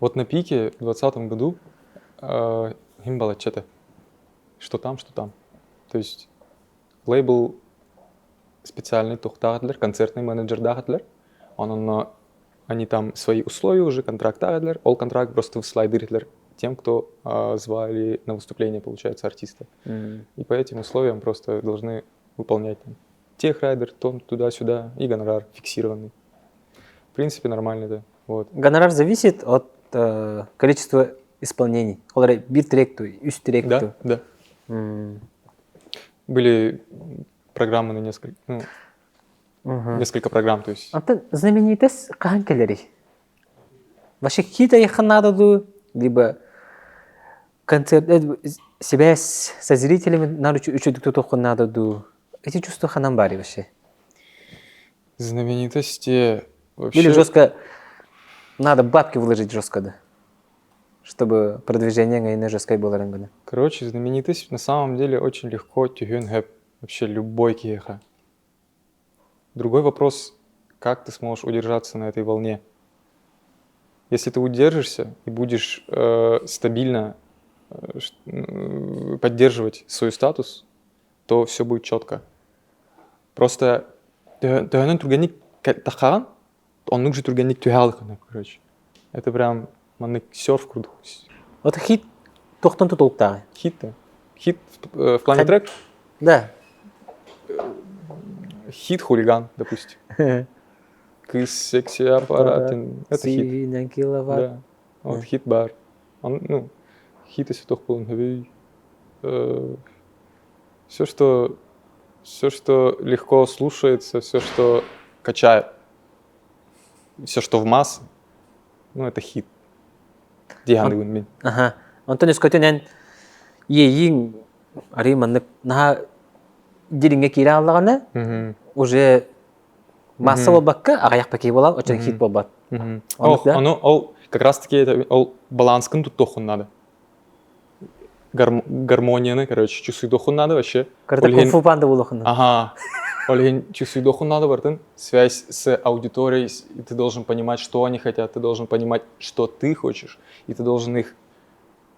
Вот на пике в 2020 году им было что-то. Что там, что там. То есть лейбл специальный тухтагатлер, концертный менеджер дагатлер. Они там свои условия уже, контракт дагатлер, all контракт просто в слайдеритлер тем, кто звали на выступление, получается, артиста. И по этим условиям просто должны выполнять там техрайдер, том, туда-сюда, и гонорар фиксированный. В принципе, нормально, да. Вот. Гонорар зависит от количества исполнений. Олар бир тректу, үч тректу. Да, да. Были программы на несколько программ, то есть. Антон знаменитость каханкелери. Ваши хита яханадоду, либо концерт себя со зрителями надо учить кто-то ханадоду. Эти чувства ханамбари вообще. Знаменитости вообще. Или жестко надо бабки вложить жестко, да, чтобы продвижение на жесткой было рангана. Короче, знаменитость на самом деле очень легко тюгенхэп вообще любой кеха. Другой вопрос, как ты сможешь удержаться на этой волне. Если ты удержишься и будешь стабильно поддерживать свой статус, то все будет четко. Просто он нужен турганик тюгалхана, короче. Это прям маннык серф круто. Вот хит тохтан тутулктагы. Хит-то. Хит в плане трек? Да. Хит хулиган, допустим. Кыс, секси, аппарат. Это хит. Да. Вот хит-бар. Хит, если только был. Все, что легко слушается, все, что качает, все, что в массы, это хит. Ага. Антон Скотинен еин ариманнык на диринге кире аллагана уже масса болбакка агаяк паки болал, очень хит болбат. Ол как раз таки ол баланскын тут тохун надо. Гармонияны, короче, чувствуй дохун надо вообще. Кунг-фу панда болохун. Ага. Олеген чувствуй дохун надо, братан. Связь с аудиторией, и ты должен понимать, что они хотят, ты должен понимать, что ты хочешь, и ты должен их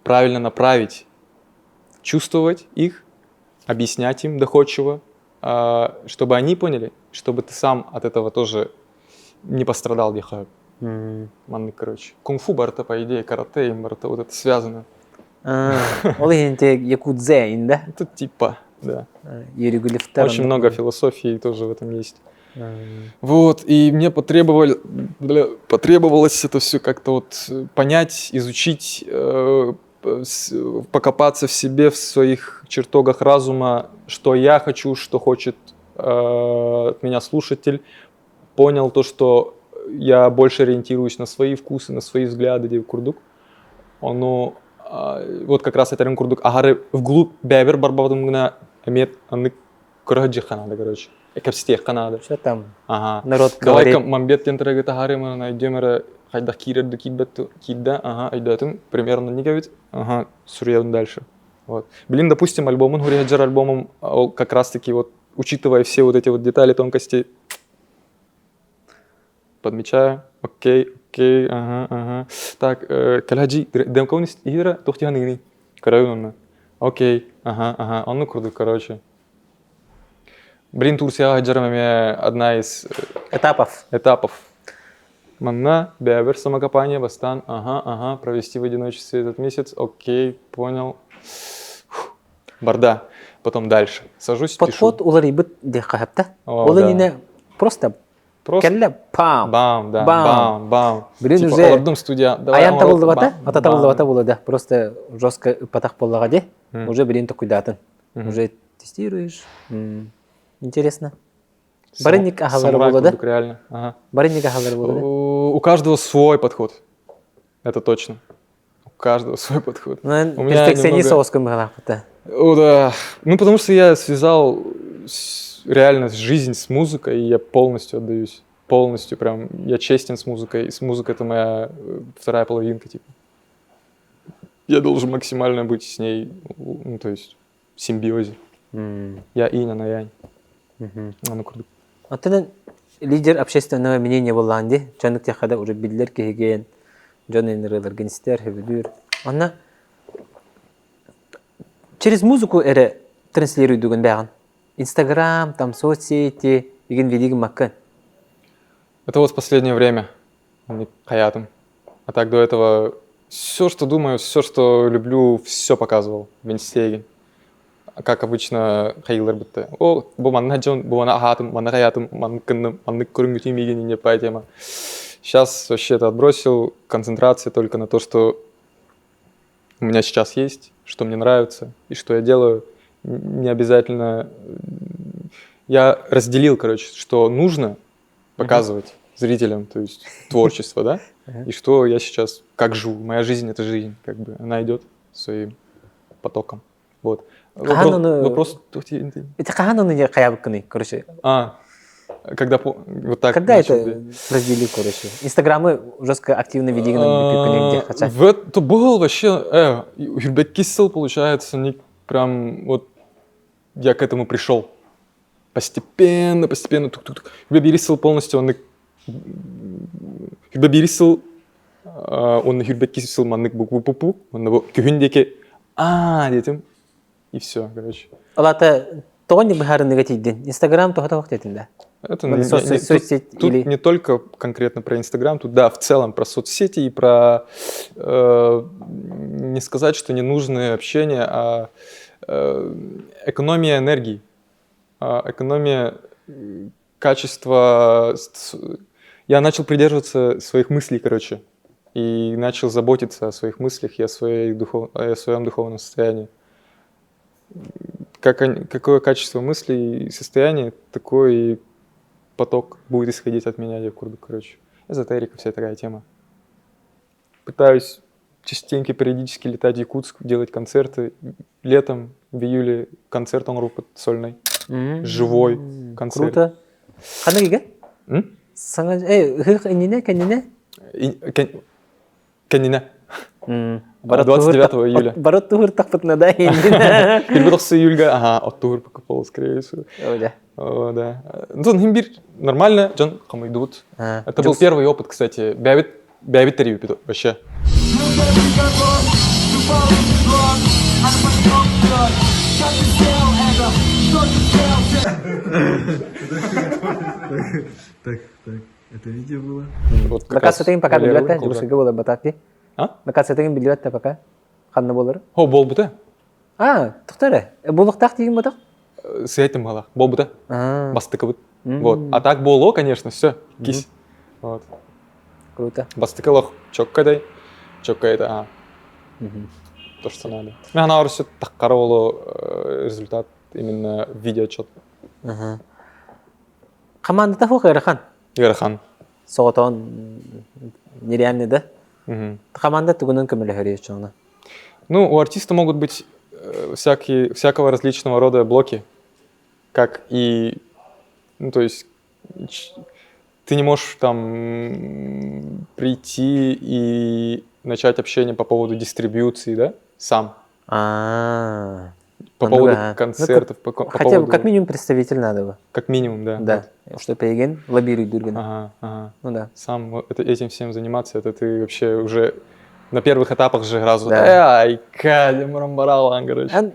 правильно направить, чувствовать их, объяснять им доходчиво, чтобы они поняли, чтобы ты сам от этого тоже не пострадал, дихаю. Манны, короче. Кунг-фу, барта, по идее, карате, барта, вот это связано. Олеген те якудзе, да? Это типа, да. Очень много философии тоже в этом есть. Вот, и мне потребовалось это все как-то вот понять, изучить, покопаться в себе, в своих чертогах разума, что я хочу, что хочет от меня слушатель. Понял то, что я больше ориентируюсь на свои вкусы, на свои взгляды, где курдук. Вот как раз это курдук. Агары вглубь бәбер барбавдым гына эмет анны көрөҗи ханада, короче. Экапстех ханада. Что там? Ага. Народ говорит. говорит. Мамбет тентрага тагары мана найдемера хайда кирерди кидда, ага, айдатым примерно не говорит. Ага, сурьевн дальше. Вот. Блин, допустим, альбомом Гуригаджар альбомом как раз таки вот учитывая все вот эти вот детали, тонкости, подмечаю. Окей, ага. Так, каляджи, демковность игра, тухтиганыгни. Караюнна. Окей, ага, он круто, короче. Блин, Турция Хаджарами одна из этапов. Манна, беабер, самокопание, бастан, ага, провести в одиночестве этот месяц, окей, понял. Барда, потом дальше. Сажусь, подход пишу. улар ибит дехахапта. О, Улар да. не просто Просто Келле пам. бам, да, Бам. бам, бам. Блин, Типа, уже олардың студия, давай Аянта аңырау, болды бата, бам, атата болды бам. бата болады. Просто жестко патах боллага де. Мгм. Уже блин то кудатын. Мгм. Уже тестируешь. Интересно. Барынник ахалары Самурай болады. курдук, реально. Ага. Барынник ахалары болады. У каждого свой подход. Это точно. У каждого свой подход. Ну, У меня перфекционист немного- соском бата. О, да. Ну, потому что я связал реально жизнь с музыкой, и я полностью отдаюсь. Полностью прям. Я честен с музыкой. С музыкой это моя вторая половинка, типа. Я должен максимально быть с ней, ну, то есть в симбиозе. Я инь, она янь. Аны курдук. Оттан лидер общественного мнения болланди. Чаннык тяхада уже бидлер кеген. Джон Энрелер, генстер, хеведюр. Она через музыку эре транслирует дуган бяган. Инстаграм, там соцсети, деген видиги маккан. Это вот в последнее время. Не хаятым. А так до этого все, что думаю, все, что люблю, все показывал в инстеге. Как обычно, хаилар бітті. О, бұл манна джон, бұл ана ахатым, манна хаятым, манны кынным, манны көрінгітім еген не пай тема. Сейчас вообще это отбросил. Концентрация только на то, что у меня сейчас есть, что мне нравится и что я делаю. Не обязательно... Я разделил, короче, что нужно показывать зрителям, то есть творчество, да? И что я сейчас, как живу. Моя жизнь — это жизнь, как бы. Она идет своим потоком. Вот. Вопрос... Это кахан он не хаябканы, короче. Когда вот так... Когда начал, это разделил, короче? Инстаграмы жестко активно видиги на Это был вообще... Юрбек Киссел, получается, не прям вот... Я к этому пришел. Постепенно, тук-тук-тук. Юрбек Киссел полностью, он... Юрбек Киссел... Он Юрбек Киссел маннык бу-бу-бу-бу. Он его кюхіндеке... детям. И все, короче. Алата тоғын не бихары негативден. Инстаграм тоғыта вақт етінде. Это тут не только конкретно про Инстаграм, тут да, в целом про соцсети и про не сказать, что ненужное общение, а экономия энергии, экономия качества. Я начал придерживаться своих мыслей, короче, и начал заботиться о своих мыслях и о своем духовном состоянии. Какое качество мыслей и состояния, такой и поток будет исходить от меня, я курду, короче. Эзотерика, вся такая тема. Пытаюсь частенько, периодически летать в Якутск, делать концерты. Летом, в июле, концерт он рупит сольный. Живой концерт. Круто. Қаны кеге? Хық иніне, кәніне? Кәніне. 29 июля. Барот туғыр тақпытына да иніне. 29 июля, от туғыр покупал, скорее всего. О, да. Ну, нормально, Джон Хамайдут. Это был первый опыт, кстати. Бябит тариф, вообще. Так, это видео было? Бакасы тегін пока білуәтті, жұмысыға болады батақты. Бакасы тегін білуәтті пока. Қанны болыр? Бол бұты. Тұқтары. Болықтақ деген батақ? С этим было. Бол бұты. Бастықы бұт. Вот. А так боло, конечно, все. Кись. Вот. Круто. Бастықы лох чоккадай. Чокка это, то, что надо. Мен ана орысы таққары олу результат именно видеоотчет. Командата фоқ Эрахан? Эрахан. Соғытауын нереальный, да? Команда түгінін көмілі хөрейі чоңна? Ну, у артиста могут быть всякого различного рода блоки, как и, ну, то есть, ты не можешь там прийти и начать общение по поводу дистрибьюции, да, сам. По поводу концертов, по хотя бы поводу... как минимум представитель надо бы. Как минимум, да. Да, что поеген, лоббирует Дургин. Ага. Ну да. Сам этим всем заниматься, это ты вообще уже на первых этапах же сразу... Да. Ай, Кадя, Мурамбаралан, короче. Ан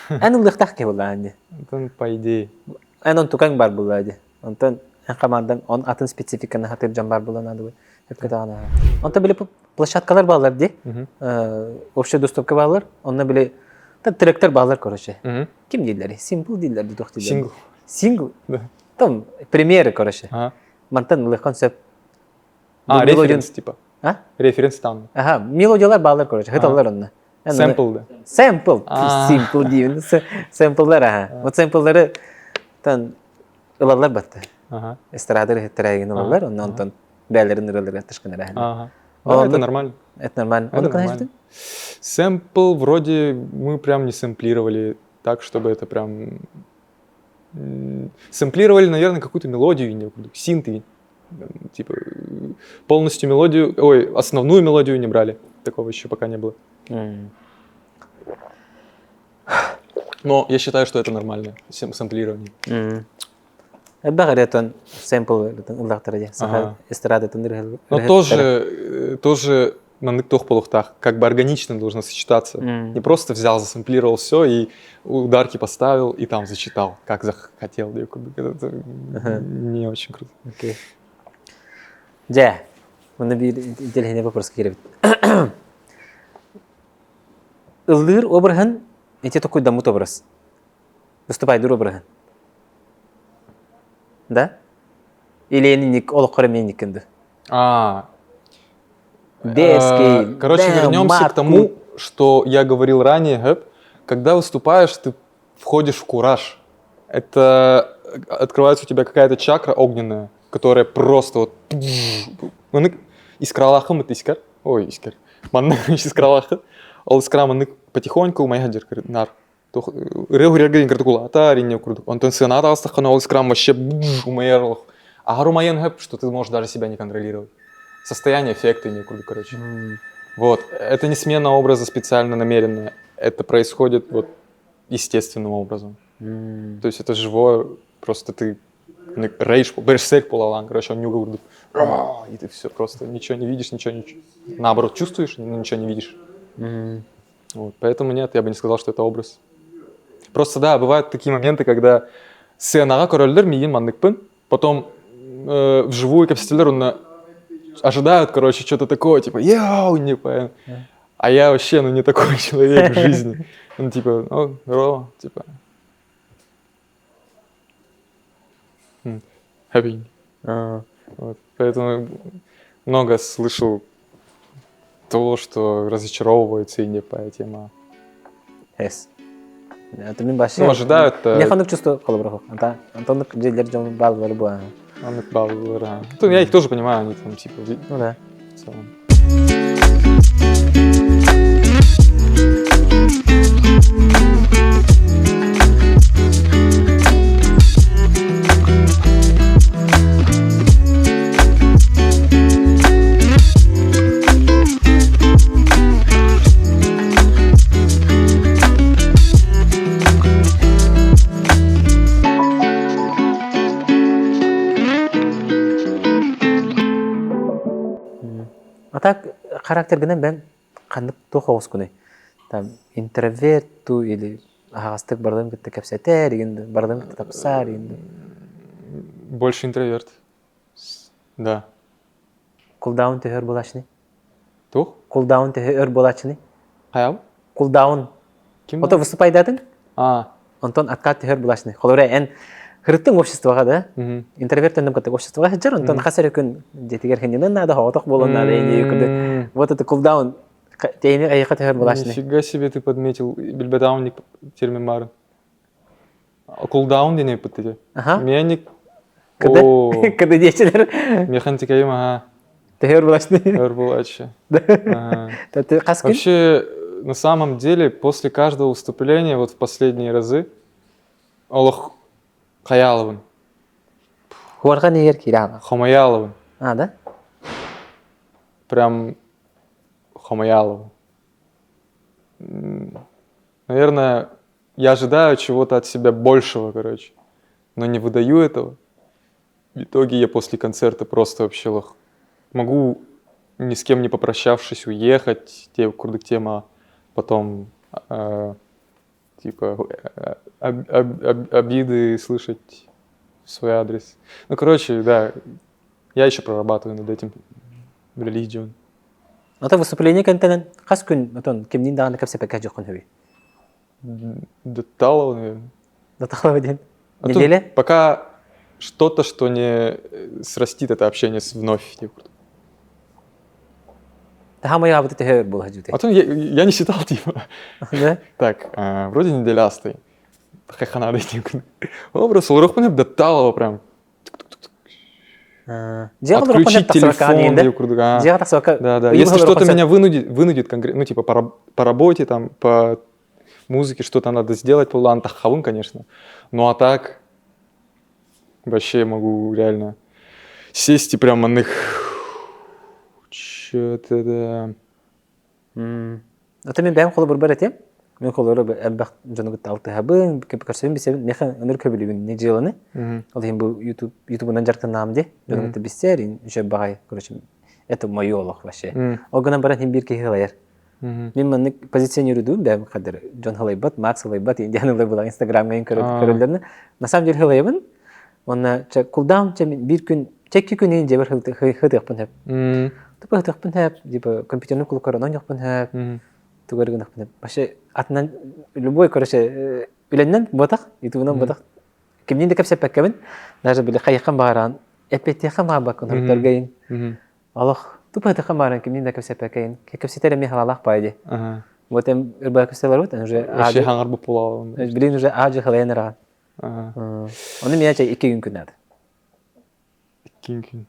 улықтақ ке болды әнде. Это по идее. Ан он тукаң бар болды әнде. Онтан командан, он атын спецификаны хатыр жан бар болды надо бы. Онта біле площадкалар балар де, общий доступка балар, онна біле тректор балар, короче. Ким дейлері? Симпл дейлері, доқ дейлері. Сингл. Сингл? Да. Там примеры, короче. Мантан мылы концепт. А, Бұл мелодиян- референс типа. А? Референс там. Ага, мелодиялар балар, короче, хыталар онна. Сэмпл, да. Сэмпл. А. Симпл деймін. Сэмплдар, ага. Вот сэмплдары тан ылалар батты. Ага. Эстрадыр хеттереген ылалар, онна онтан бәлерін ырылырға тышқанар, ага. Ага. Да, это нормально. Это нормально. Это Оны қанай нормально. жүрдің? Сэмпл вроде мы прям не сэмплировали так, чтобы это прям... Сэмплировали, наверное, какую-то мелодию, синты. Типа полностью мелодию, ой, основную мелодию не брали. Такого еще пока не было. Но я считаю, что это нормально, сэмплирование. Бағар етон сэмпл ыллақтары де. Ага. Эстрада тындыр. Но тоже на нықтох полухтах как бы органично должно сочетаться. Не просто взял, засэмплировал все и ударки поставил и там зачитал, как захотел. Это не очень круто. Окей. Жа, мұны бір делхене вопрос керебет. Ылдыр обырхан, эти такой дамут образ. Выступайдыр обырхан. Да? Или ник олыққыры менникінді? Дерзкий. Короче, вернемся к тому, что я говорил ранее. Когда выступаешь, ты входишь в кураж. Это открывается у тебя какая-то чакра огненная, которая просто вот... Искралахым это искар. Ой, искар. Манны искралахы. Ол искра манны потихоньку майгадир нар. Регулярген картукула, арине курдук. Он тенсионата астахана ол искра вообще умерлах. А гарумаен хэп, что ты можешь даже себя не контролировать. Состояние эффекта не курдук, короче. Вот. Это не смена образа специально намеренная. Это происходит вот естественным образом. То есть это живое, просто ты рейдж, берсерк полалан, короче, он не угодит. И ты все, просто ничего не видишь, ничего. Наоборот, чувствуешь, но ничего не видишь. Вот. Поэтому нет, я бы не сказал, что это образ. Просто да, бывают такие моменты, когда сценага корольдер миин мандыкпын, потом вживую капстеллер он ожидают, короче, что-то такое, типа, яу, не понял. А я вообще, не такой человек в жизни. Ну, типа, здорово, типа. Happy. Вот. Поэтому много слышал того, что разочаровывается и не по тема. Эс. Ну, ожидают... Не ханук чувство холобраху. Антонук джейлер джон балвар буа. Я их тоже понимаю, они там типа... Ну да. В целом. А так характергенен ben кандык тохоос күнөй. Там интроверту или агастык бардым кетте кепсетер, енді бардым кетте тапсар, енді. Больше интроверт. Да. Кулдаун tehör болачны. Тух? Кулдаун tehör болачны. Каял? Кулдаун. Ким? Ото выступайдатын? Антон откат tehör болачны. Холоре эн хырыттың обществоға да. Интроверттен кетте обществоға жер, антон хасар күн жетигер хенден надо хаток болон надо эне. Вот это кулдаун. Тейни айка tehör болачны. Нифига себе ты подметил. Бильбедауник термин марын. Кулдаун дене пытты. Ага. Меник. Когда дечелер Механтикаим, ага. tehör болачны. Tehör болачы. Ты каскын? Вообще, на самом деле, после каждого выступления, вот в последние разы, Олох Хаяловын, Хуарга негер кирага. Хомаяловын, Да? прям Хомаяловын. Наверное, я ожидаю чего-то от себя большего, короче, но не выдаю этого. В итоге я после концерта просто вообще могу, ни с кем не попрощавшись, уехать, тема, потом типа обиды слышать в свой адрес. Ну, короче, да, я еще прорабатываю над этим в религион. Это выступление контент. Хаскун, атон, кем нин даган капсе пекаджо конхови. До талого, наверное. До талого день. А тут Неделя? пока что-то, что не срастит это общение вновь. Типа. Тахамай абы тихе был хаджуте. А то я не считал, типа. Да? Так, вроде неделястый. Хайханады. Образ, урохпанеп датталова прям. Отключить телефон. Да. Если что-то меня вынудит конкретно, ну, типа по работе, там, по музыке что-то надо сделать, по лантахавун, конечно. Ну, а так, вообще могу реально сесть и прям на них... Что-то, да... Это мен бәйім қолы бір етем. Мен қолы әлбәқ жанығы талтығабын, көпікарсайын бесебін, механ өнер көбілігін не желаны. Ол дейін бұл ютубынан жарқын намде, жанығы бесер, үші бағай, короче, это мое олық вообще. Ол гынан баран хем бір кейі ғылайыр. Мен мәнні позиционируду бәйім қадыр Джон Халайбат, Макс Халайбат, Индиан Халайбат, Инстаграмға ең көрілеріні. На самом деле Халайбын, оны кулдаун бір күн, чекки күн ең жебір хытықпын хеп. Тупа хытықпын хеп, компьютерный кулыққаран ойнықпын хеп. Тугарыгын ақпын. Башы атынан любой, короче, үленнен ботақ, ютубынан ботақ. Кемнен де кәпсеп пәккәбін, даже білі қайыққан бағаран, әпеттеққан бағбақын ұрттарғайын. Аллах, тупа хытыққан бағаран, кемнен де кәпсеп пәккәйін. Кәпсетері мен халалақ байды. Вот им ұрбай көстелер өт, уже Вообще хаңар бұп болауын. Білін уже ажы халайын ұраған. Оны мен әчай 2 күн күнәді. 2 күн.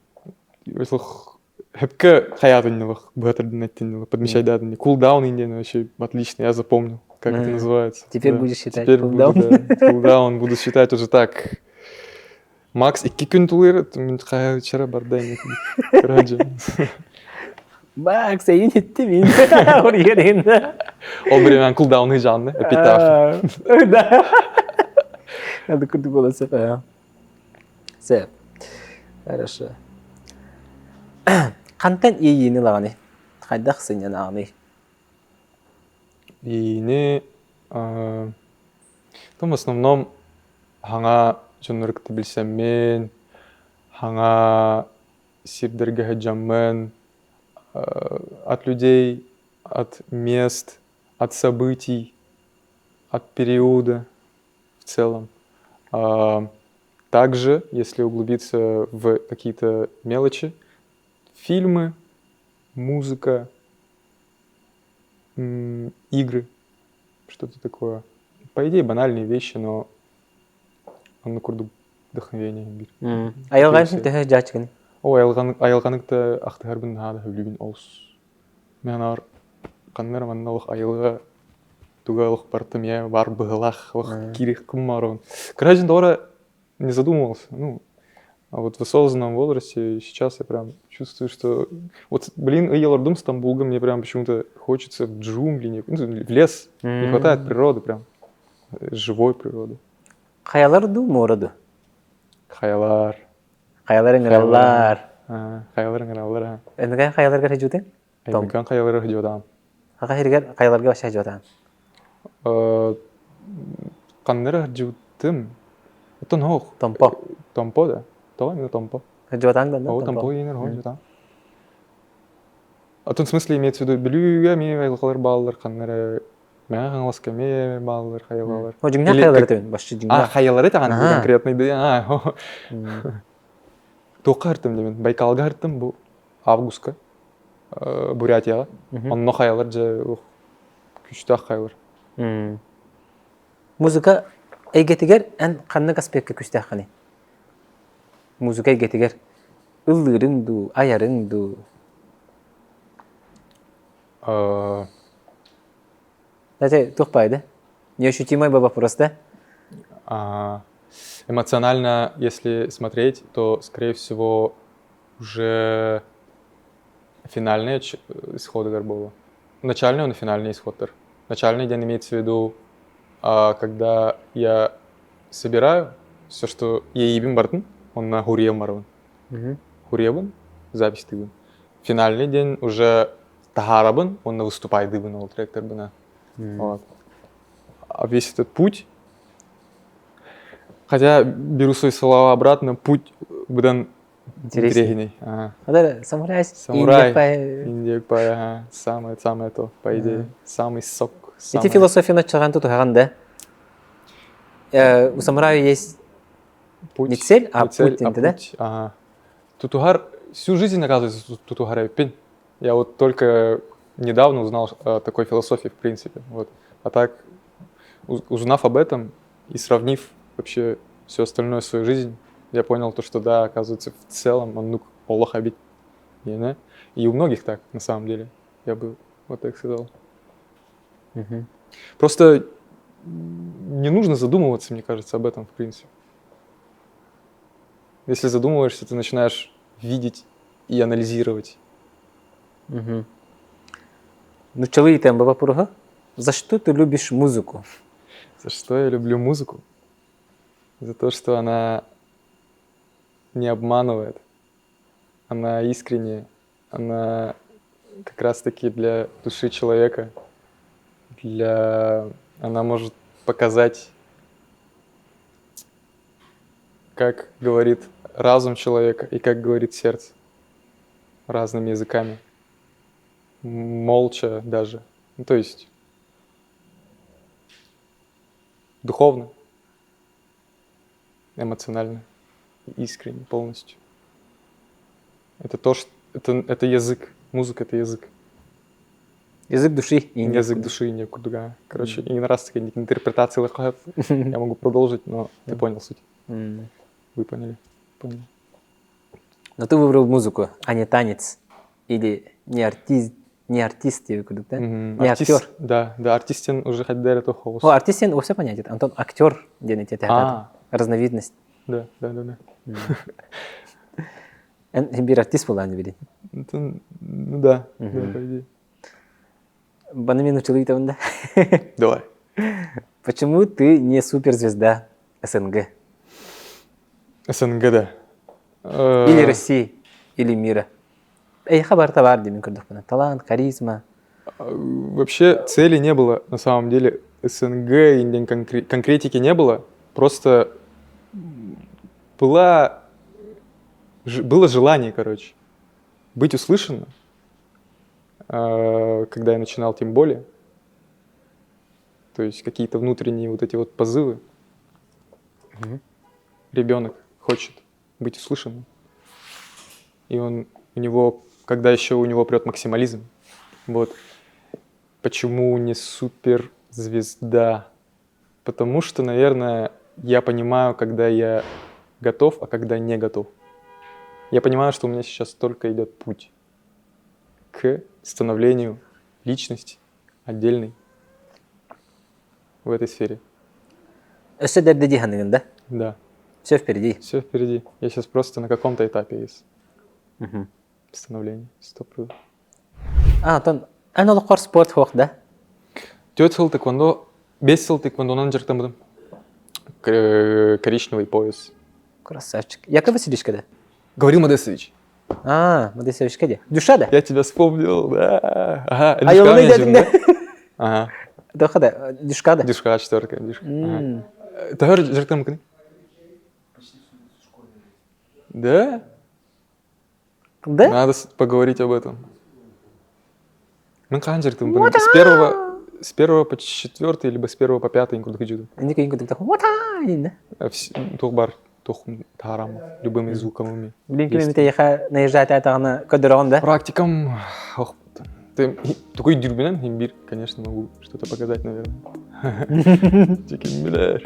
Өслық... Хэпка хаятыннылых, бэтрдинаттиннылых, подмечайдатыннылых. Кулдаун индиан вообще отлично, я запомнил, как это называется. Теперь будешь считать кулдаун? Кулдаун буду считать уже так. Макс, 2 күн тулыр, хая вчера бардайник. Макс, әйін етті мен. Оргерін. Ол біремен кулдауны жанны, эпитаф. Да. Надо күрді боласы. Сәп. Хорошо. Қантан ейіні лағаны? Қайдақ сынен ағаны? Ейіні... Там в основном хаңа жонырықты білсем мен, хаңа сирдерге хаджаммен, от людей, от мест, от событий, от периода в целом. Также, если углубиться в какие-то мелочи, фильмы, музыка, игры, что-то такое. По идее, банальные вещи, но он на курду вдохновение. Айылғаншын тәхе жачығын? Айылғаныкты ақтығарбын ғады хүлігін олс. Мен ар қанмер манналық айылға туғалық бартым, я бар бұғылақ, кирих кыммарығын. Кражин дора не задумывался. Ну, а вот в осознанном возрасте сейчас я прям чувствую, что... Вот, блин, Елордум Стамбулга, мне прям почему-то хочется в джунгли, в лес. Не хватает природы прям. Живой природы. Хаялар ду, мораду? Хаялар. Хаялар ыңыралар. Хаялар ыңыралар. Әнігән хаяларға хәжудің? Әнігән хаяларға хәжудің. Хаяларға баша хәжудің? Қаннары хәжудің? Это ног. Томпо. Томпо, да. То именно томпо. Хәжудің да? Томпо енер хәжудің. А тут в смысле имеется в виду, білуге мен айлықалар балалар, қаннары мен қаңласқа мен балалар, хаялалар. О, жіңнен хаялар етуін, башы жіңнен. Хаялар еті қанды конкретный, да. Тоққа әртім демен, Байкалға әртім, бұл августқа, Бурятияға. Онно хаялар жа күшті-ақ хаялар. Музыка әйгетігер ән қаннық аспектке күшті-ақ қаны? Музыка әйгетігер ұллырың ду, аярың ду. Знаете, тухпайды. Неощутимый был вопрос, да? Эмоционально, если смотреть, то, скорее всего, уже финальный исход был. Начальный он и финальный исход. Начальный день имеется в виду, когда я собираю все, что я ебим бартын, он на Хурьев марван. Хурьевын, запись тыбын. Финальный день уже Тахарабын, он на выступай дыбын, ол тректор бына. Вот. А весь этот путь, хотя беру свои слова обратно, путь будан интересней. Самурай, Индия пай, самое то, по идее, самый сок. Эти философии начали тут да? У самурая есть Путь. Не цель, а Не цель, путь, да? путь. Ага. Тутугар, всю жизнь, оказывается, тутугар пень. Я вот только недавно узнал о такой философии, в принципе. Вот. А так, узнав об этом и сравнив вообще все остальное в свою жизнь, я понял то, что да, оказывается, в целом он Аллах обид. И у многих так, на самом деле. Я бы вот так сказал. Мгм. Просто не нужно задумываться, мне кажется, об этом, в принципе. Если задумываешься, ты начинаешь видеть и анализировать. Мгм. Ну, человек там вопрос, за что ты любишь музыку? За что я люблю музыку? За то, что она не обманывает. Она искренняя. Она как раз-таки для души человека. Она может показать, как говорит разум человека и как говорит сердце. Разными языками. Молча даже. Ну, то есть духовно, эмоционально, искренне, полностью. Это то, что это язык. Музыка — это язык. Язык души. И Язык души и некуда. Короче, и раз такие интерпретации легко. Я могу продолжить, но ты понял суть. М. Вы поняли? Понял. Но ты выбрал музыку, а не танец. Или не артист, я говорю, да? Не актер. Да, артистен уже ходили то холос. О, артист, все понятно. Антон, актер, где-нибудь это разновидность. Да. Bir артист был, они Ну да, по идее. Банамин учил да? Давай. Почему ты не суперзвезда СНГ? СНГ, да. Или России, или мира? Хабар-то бар, демин көрдік бұны. Талант, харизма. Вообще цели не было, на самом деле. СНГ, Индия, конкретики не было. Просто было желание, короче, быть услышанным. Когда я начинал, тем более. То есть какие-то внутренние вот эти вот позывы. Ребенок хочет быть услышанным. И когда еще у него прет максимализм. Вот. Почему не суперзвезда? Потому что, наверное, я понимаю, когда я готов, а когда не готов. Я понимаю, что у меня сейчас только идет путь к становлению личности отдельной в этой сфере. Да? Да. Все впереди. Все впереди. Я сейчас просто на каком-то этапе есть становления. 100%. Антон, олыққор спорт хоқ, да? 4 жыл тэквондо, 5 жыл тэквондонан жыртамдым. Коричневый пояс. Красавчик. Яка Василичка, да? Говорил Модесович. Модесовичка, да? Дюша, да? Я тебя вспомнил, да. Ага, А его найдем, да? Ага. Да, дюшка, да? Дюшка, 4-ка. Тагар жыртамыкны? Да? Да? Надо поговорить об этом. Мен қаған жыртым? С 1 по 4 либо с 1 по 5 инкуды хыджуду. Тух бар, тух тарам, любыми звуками. Блин, километр наезжать атағына көдіріғын, да? Практикам. Такой дюрбинен, имбирь, конечно, могу что-то показать, наверное. Тикин-милер.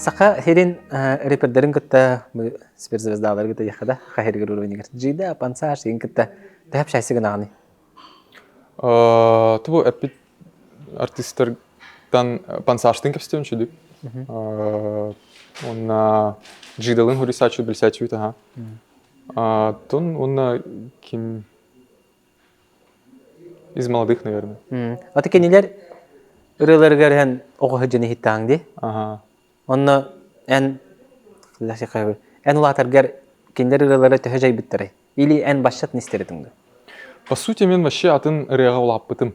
Сақа херен репердерін күтті, суперзвездалар күтті яқада, қахергер уровень кірті. Жида, пансаж, ең күтті. Тәп шайсы гын ағыны? Това артисттар Тан пансаштын кепстен чудик. Он джидалын хурисачу бельсачу ага. Тон он ким из молодых, наверное. Аты кенелер ырыларгар hän оғы жыны хиттаңды. Ага. Онна ән ән улатаргар кенелер ырылары төһө жай биттері. Или ән башчат нестеретіңді? По сути, мен вообще атын рега улаппытым.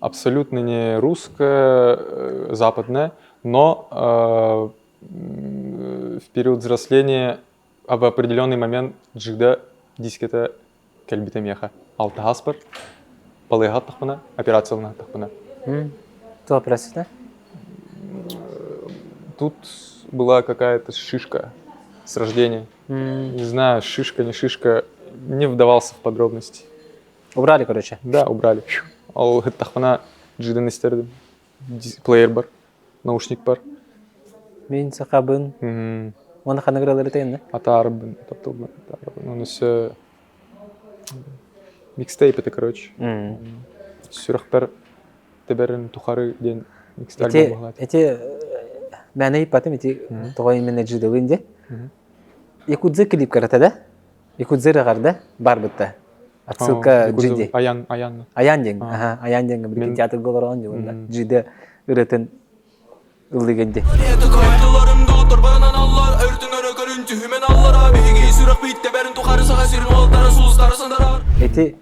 Абсолютно не русская, западная, но в период взросления в определенный момент джигда дискета кельбита меха. Алтагаспар, палыгат тахпана, операциялна тахпана. Что операция? Тут была какая-то шишка с рождения. Не знаю, шишка, не шишка, не вдавался в подробности. Убрали, короче? Да, убрали. Ал тахпана джигда нестердим. Плеер бар, наушник бар. Мен сақабын. Оны қанығыралары тайын, да? Атарбын, таптылбын, атарбын. Он все... Микстейп это, короче. Сүріқпер теберін тухары ден микстейп бағылады. Эти... Мәні иппатым, эти тоғай мене жидылын де. Якудзы клип қарата, да? Якудзы рағарда бар бұтта. Отсылка джиди. Аян. Аян ден. Аян ден. Бір театр голар он ден. Джиди ұрытын ылдығынде. Эти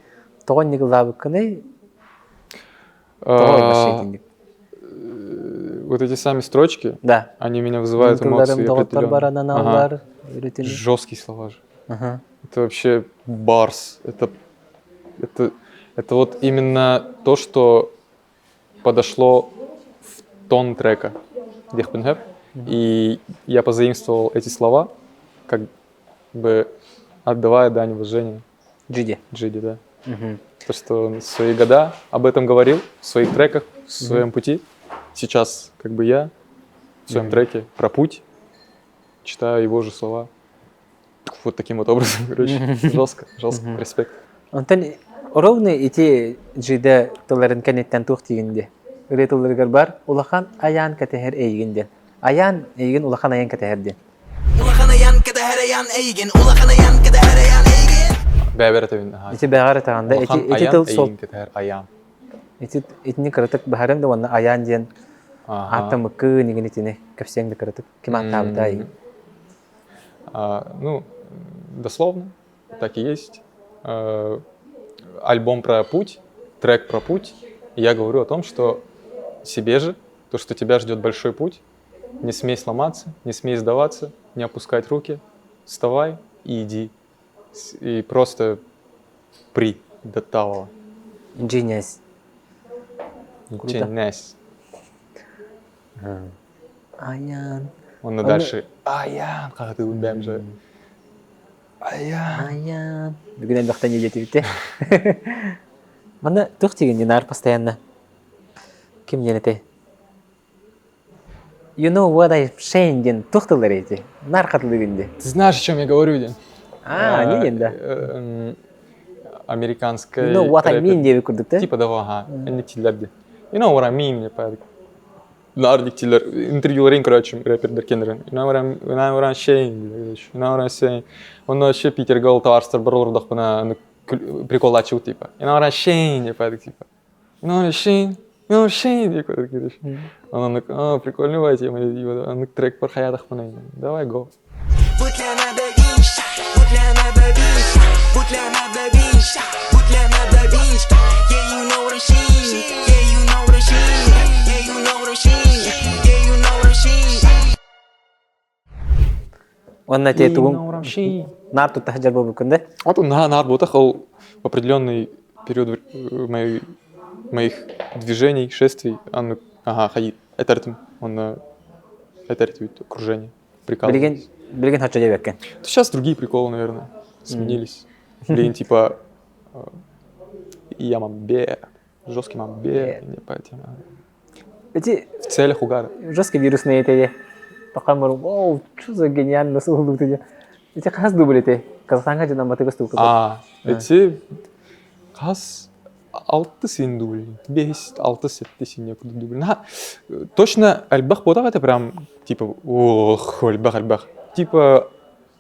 тоғын негілдабы кыны тоғай башайтын деп. Вот эти сами строчки, Да. они меня вызывают эмоции определенные. Жесткие слова же. Это вообще барс. Это вот именно то, что подошло в тон трека Дехпенхеп. И я позаимствовал эти слова, как бы отдавая дань уважения Джиди, да. То, что он в свои года об этом говорил, в своих треках, в своем пути. Сейчас, как бы я, в своем треке про путь, читаю его же слова. Вот таким вот образом, короче. Жестко, респект. Онтан ровно эти джида тыларын кенеттен тух тигенде. Үре тылыргар бар, улахан аян катехер эйгенден. Аян эйген улахан аян катехерден. Улахан аян катехер аян эйген, улахан аян катехер аян эйген. Бәбер этевин. Эти бәгар таганда эти тыл сол. Аян. Эти этни кратык бахарым да ванна аян ден. Атам кы нигени тине капсеңде кратык. Ким атабытай. Ну, дословно, так и есть. Альбом про путь, трек про путь. И я говорю о том, что себе же, то, что тебя ждет большой путь, не смей сломаться, не смей сдаваться, не опускать руки, вставай и иди. И просто при до того. Genius. Genius. Аян. Он на дальше. Аян, как ты убьем же. Аян. Бүгін әмдіқта не деті бітті. Мана тұқ дегенде нар постоянно. Кім денеті? You know what I'm saying, ден тұқтылар еті. Нар қатылы дегенде. Ты знаешь, о чем я говорю, Ден? Не денді. Американская. You know what I mean деп көрдік, да? Типа да, ага. Әндіктелерде. You know what I mean, не пайдық. Нардиктилер, интервьюлерин, короче, рэпердер кендерин. You know what I'm saying, you know what I'm saying. Он вообще Питер гол товарстар барлырдық бұна прикол ачыл, типа. You know what I'm saying, не пайдық, типа. You know what I'm saying, you know what I'm saying, деп көрдік. Он прикольный тема, он трек бар хаядық бұна. Давай, го. Он те тугум нар тутта хаджар бабу кунда. Вот он нар ботахал в определенный период моих движений, шествий. Он, ходит. Это ритм. Он это окружение. Прикол. Билеген хаджа дебеккен. Сейчас другие приколы, наверное, сменились. Блин, типа я мамбе, жесткий мамбе, не по этим. Эти в целях угара. Жесткие вирусные эти. Пока мы вау, что за гениально слуху ты. Эти хас дублите. Казахстанга же нам матыгас тулку. Эти хас 6 син дубль. 5-6 сетте сине куды дубль. Точно альбах бода это прям типа ох, альбах. Типа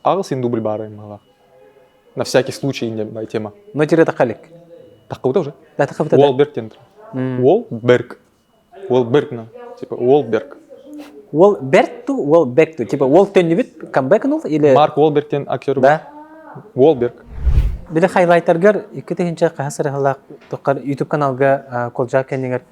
ал син дубль бары мала. На всякий случай не тема. Но тире тахалик. Такого тоже. Да тахавта. Уолберг тентр. Уолберг. Уолберг на. Типа Уолберг. Wall back to wall back to. Типа wall төннүбүт comeback нул или Марк Уолбергтен актер. да. Уолберг. Биле хайлайттаргар 2-нче касыр халак токар YouTube каналга колжак кеннер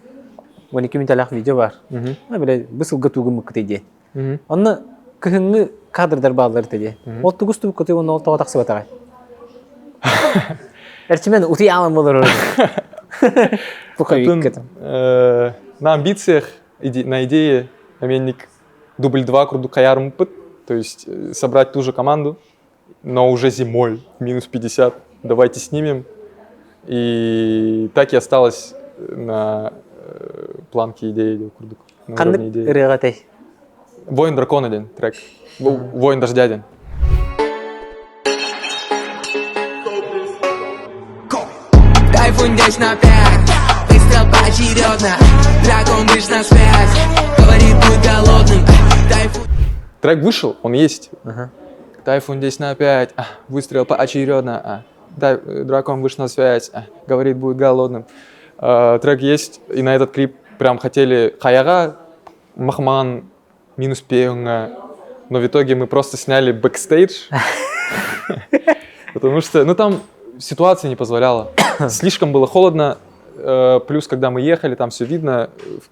12 минутлык видео бар. Биле бысылга тугу муктеди. Онны кыһыңны кадрдар баалар теди. Ол тугусту көтө оны ол таватаксы батагай. Эрчимен ути алам болор. Пухавик кетем. На амбициях, на идее Аменник дубль 2 круду каярм пыт, то есть собрать ту же команду, но уже зимой, минус 50, давайте снимем. И так и осталось на планке идеи курдук. Кандык ырыгатей. Воин дракона день, трек. Воин дождя день. Тайфун здесь на 5, выстрел поочередно. Дракон вышел на связь, говорит, будь голодным. Тайфун. Трек вышел, он есть. Тайфун здесь на 5, выстрел поочередно. Дракон вышел на связь, говорит, будет голодным. Трек есть, и на этот клип прям хотели Хаяга, Махман, минус Пеунга, но в итоге мы просто сняли бэкстейдж, потому что, ну там ситуация не позволяла. Слишком было холодно, плюс когда мы ехали, там все видно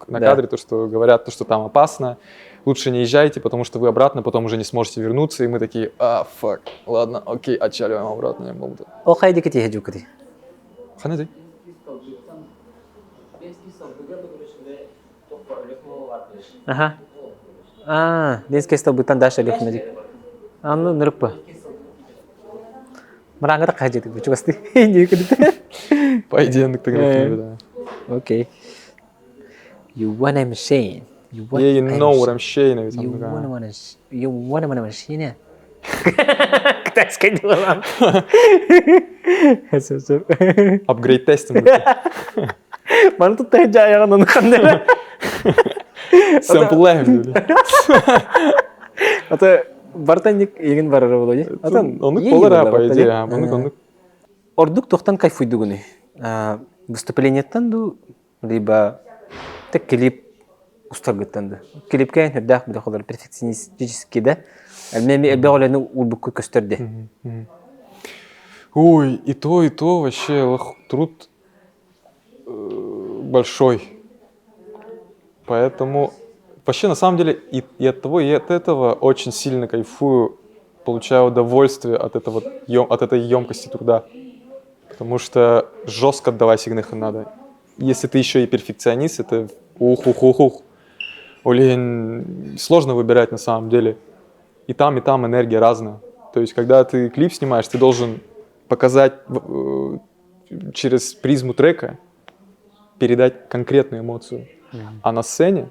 на кадре, то, что говорят, то, что там опасно. Лучше не езжайте, потому что вы обратно потом уже не сможете вернуться. И мы такие, фак, ладно, окей, отчаливаем обратно. О хайди кити хеджу кити. Ханеди. Ага. Денский столбытан даша лехмедик. Ну, нырпа. Мрангата хажи ты, чувствуй. Пойди, да. Окей. You want a machine. You know what I'm saying. You want a machine. Китайский дела. Апгрейд тестинг. Mana тут тайджа яган ханнела. Сэмпл лайв. Ата бартанник еген барары болой. Ата оны колара по идее. Ордук тохтан кайфуйдугуны. Выступлениеттан ду либо так клип устаргыттанды. Клипке хердах биде холар перфекционистически да. Алмеми элбеголаны улбукку көстөрдү. Ой, и то вообще труд большой. Поэтому вообще на самом деле и от того, и от этого очень сильно кайфую, получаю удовольствие от этой емкости труда. Потому что жестко отдавать сигналы надо. Если ты еще и перфекционист, это ух. Блин, сложно выбирать на самом деле. И там энергия разная. То есть, когда ты клип снимаешь, ты должен показать через призму трека, передать конкретную эмоцию. А на сцене,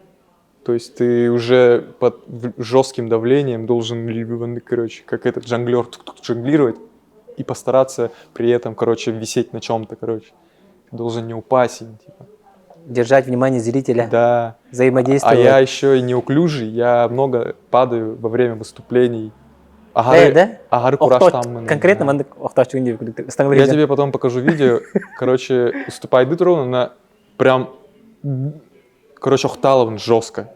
то есть ты уже под жестким давлением должен, короче, как этот жонглер, жонглировать и постараться при этом, короче, висеть на чем-то, короче. Ты должен не упасть, типа. Держать внимание зрителя. Да. Взаимодействовать. А я еще и неуклюжий, я много падаю во время выступлений. Агары кураж там. Конкретно мандык охтачу не Я тебе потом покажу видео. Короче, выступает Дитровна на прям, короче, охталован жестко.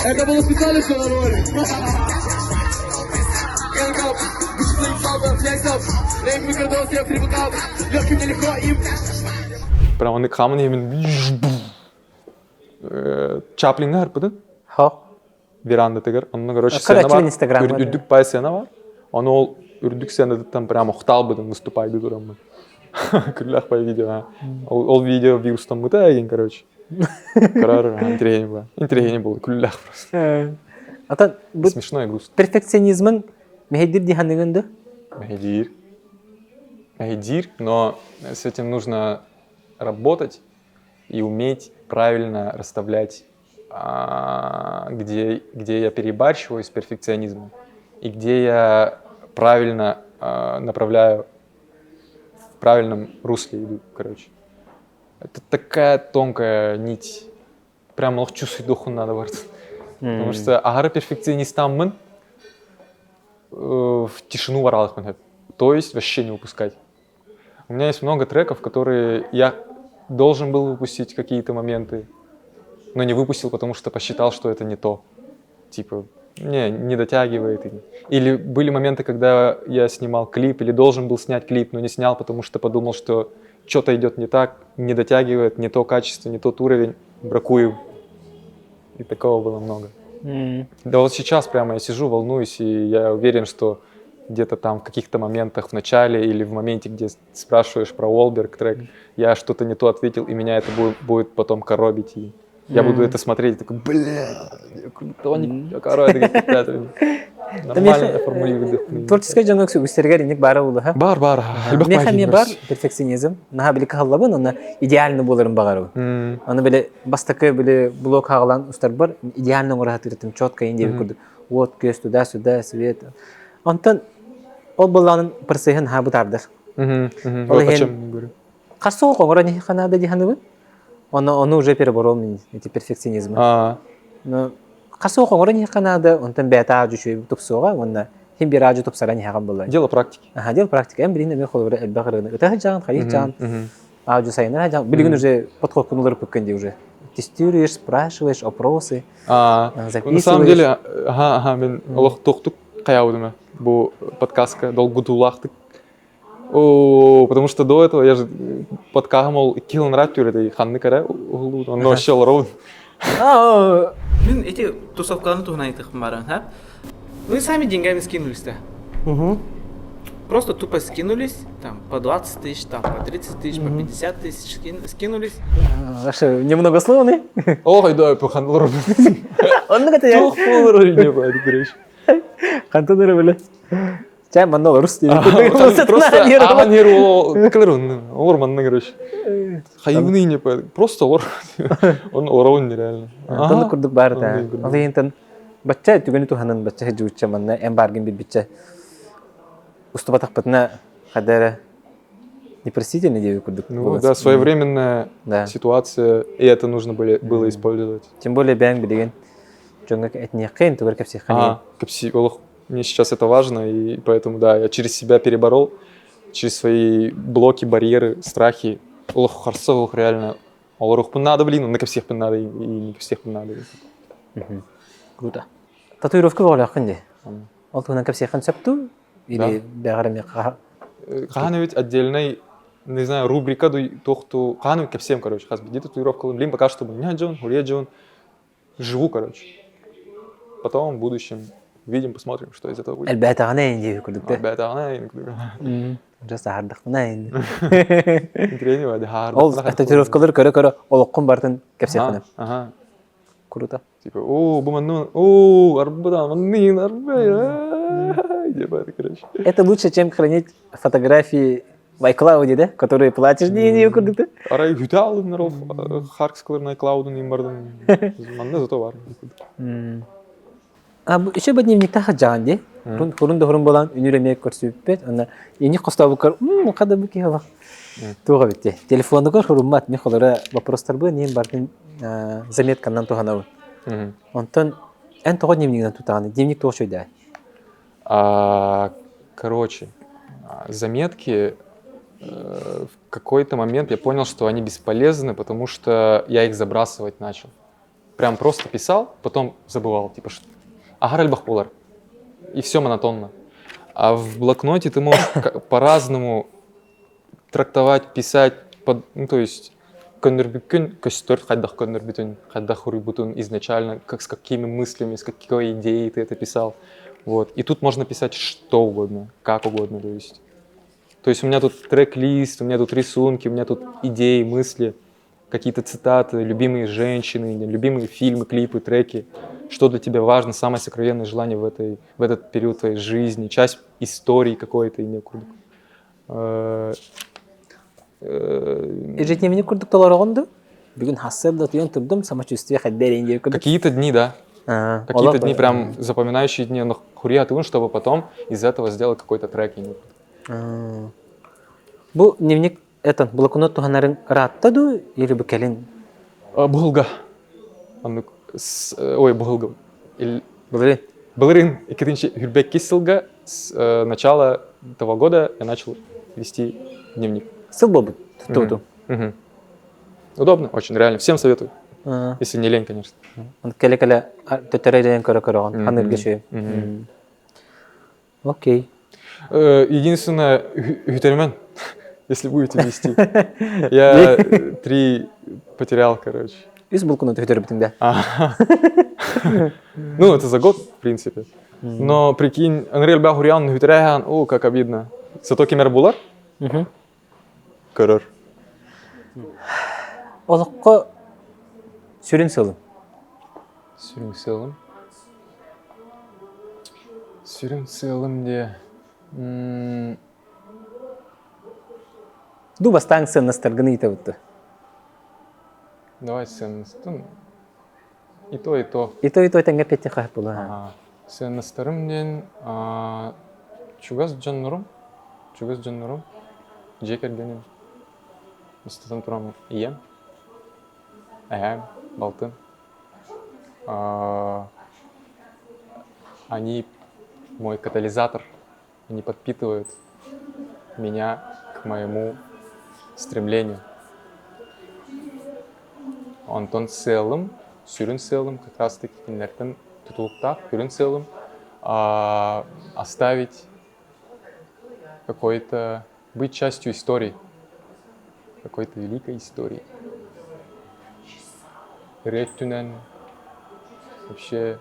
Это было специально, что на роли. Прям он камни именно. Чаплинга harpıdı. Хо. Веранда тегер. Onun короче сцена var. Үрдүк пай сцена var. Onu ol үрдүк сценада прям охтал быдын выступайды дурамы. Күллах пай видео. Ол видео вирустан мыта еген, короче. Карар интерегени было. Күллах просто. Ата Смешно и грустно. перфекционизмын мехедир диханныгынды Мехедир, но с этим нужно работать и уметь правильно расставлять, где я перебарщиваю с перфекционизмом и где я правильно направляю, в правильном русле иду, короче. Это такая тонкая нить. Прям лох чувствовать духу надо варить. Потому что агара перфекционистамын в тишину воралых. То есть вообще не упускать. У меня есть много треков, которые я должен был выпустить какие-то моменты, но не выпустил, потому что посчитал, что это не то. Типа, не дотягивает. Или были моменты, когда я снимал клип, или должен был снять клип, но не снял, потому что подумал, что что-то идет не так, не дотягивает, не то качество, не тот уровень, бракую. И такого было много. Да вот сейчас прямо я сижу, волнуюсь, и я уверен, что где-то там в каких-то моментах в начале или в моменте, где спрашиваешь про Уолберг трек, я что-то не то ответил, и меня это будет потом коробить. И я буду это смотреть и такой, нормально формулирую. Творческая жанок үстергер инек бары улы, ха? Бар. Мехами бар перфекционизм. Наха биле халлабын, оны идеально болырын бағару. Оны биле бастакы биле блок хағылан устар бар, идеально орахат үретім, чотка инде бекурды. Вот, көз, туда, свет. Онтан, ол болғанын пырсыйын ха бұтардыр. Вот о чем я говорю. Қарсы ол қоңыра не қанады диханы бұл? Оны уже переборол мен, эти перфекционизмы. Но қарсы ол қоңыра не қанады, онтан бәта ажу шөй тұпсуға, онда хем бір ажу тұпсара не қаған болды. Дело практики. Дело практики. Әм бірінде мен қолы бірі әлбі қырығыны. Өті жағын, қайық жағын, ажу сайыныр жағын. Білігін уже подходканулар пөккенде уже. Тестируешь, спрашиваешь, опросы, записываешь. На самом деле, мен олық тоқтық қаяудыма. Бұл подкастка долгудулақтық. Потому что до этого я же подкагамол килон раттюр этой ханны кара, он вообще лоров. Мен эти тусовкаларын тугна айтып баран, ха? Вы сами деньгами скинулись-то. Просто тупо скинулись, там, по 20 тысяч, там, по 30 тысяч, по 50 тысяч скинулись. Немногословный? Ой, да, по ханлору. Он на это Тух полору не будет, короче. Хантонеры были. Чай маннол рус. Просто аганеру клерун, орманны, короче. Хайвны не поэт, просто лор. Он лорон нереально. Тонны курдук бар да. Ал ентен бачча түгөнү туханын бачча хежүүчө манна эмбаргин бибичче. Уступатак патна хадара непростительный девик курдук. Ну да, своевременная ситуация, и это нужно было использовать. Тем более бәң билеген жөнгө этнеккен тугар кепси хани. Кепси олох. Мне сейчас это важно, и поэтому, да, я через себя переборол, через свои блоки, барьеры, страхи. Олох харсовых реально. Олох надо, блин, на всех надо, и не всех надо. Круто. Татуировка была ханди. Ол туган кепси хан септу или бәгарами Ханы ведь отдельной, не знаю, рубрика тохту ханы ко всем, короче, хас где татуировка, блин, пока что меня Джон, Хурия Джон, живу, короче. Потом в будущем видим, посмотрим, что из этого будет. Әлбәттә гына инде күрдек. Әлбәттә гына инде. Жаса хардык гына инде. Инкрени вады хардык. Ол татуировкалар көрө олоққын бартын кепсе хана. Ага. Круто. Типа, бу маннун, арбадан, маннин, арбай. Типа, короче. Это лучше, чем хранить фотографии в iCloud, да, которые платишь деньги күрдек. Арай хүтал наров харкскалар на iCloud не мардын. Манна зато бар. Еще бы дневникта хаджан де. Хурун болан үнүремек көрсөппет. Ана эни костабыкар, када бу кева. Туга битте. Телефонда көр хурумат не холора вопростар бу нем бардын заметкандан туханабы. Онтон эн того дневниктен тутаганы. Дневник то шойда. Короче, заметки в какой-то момент я понял, что они бесполезны, потому что я их забрасывать начал. Прям просто писал, потом забывал, типа что Агаральбахпулар. И все монотонно. А в блокноте ты можешь по-разному трактовать, писать, ну то есть коннербюкен, костер, хаддах коннербютен, хаддах урибутун изначально, как с какими мыслями, с какой идеей ты это писал. Вот. И тут можно писать что угодно, как угодно, то есть у меня тут трек-лист, у меня тут рисунки, у меня тут идеи, мысли, какие-то цитаты, любимые женщины, любимые фильмы, клипы, треки. Что для тебя важно, самое сокровенное желание в этот период твоей жизни, часть истории какой-то ине курдук. Ежедневник курдук толар оғынды. Бүгін хассар да tuyан тұрдым, самочувствие хаддерейін деп курдук. Какие-то дни, да. Какие-то дни прям запоминающие дни, но хуриатун, чтобы потом из этого сделать какой-то трек. Бұл дневник, блокнот туғанарын раттаду, или бүкелін? Бұғылға. Ой, бұғылға. Бұлырын? Былырын. Екінші Хүрбек Кисылға с начала этого года я начал вести дневник. Сыл болбы? Тұту. Удобно, очень, реально. Всем советую. Если не лень, конечно. Кәлі-кәлі төттәрәйден көрі-көріған, қанырғы шөй. Окей. Единственное, Гютермен, если будете вести. Я 3 потерял, короче. Үз блокнот төттәрі бітіңді? Ну, это за год, в принципе. Но прикинь, Анрел Бахурян, Гютерян, о, как обидно. Зато кемер булар? Көрір. Олыққа сүрін сылым. Сүрін сылым де... Ду бастаң сыныстырғыны еті бұтты. Давай сыныстын. И то, и то. И то тәңге петте қағып бұлы. Сыныстырым ден... Чугаз жаннырым. Жекергенім. Мұстатым тұрамын. Ием. Әйәм. Балтын. Они мой катализатор. Они подпитывают меня к моему стремлению. Антон селым, сүрін селым, как раз таки кинлерден тутулуктап, сүрін селым, оставить какой-то, быть частью истории, какой-то великой истории. Реттюнен, вообще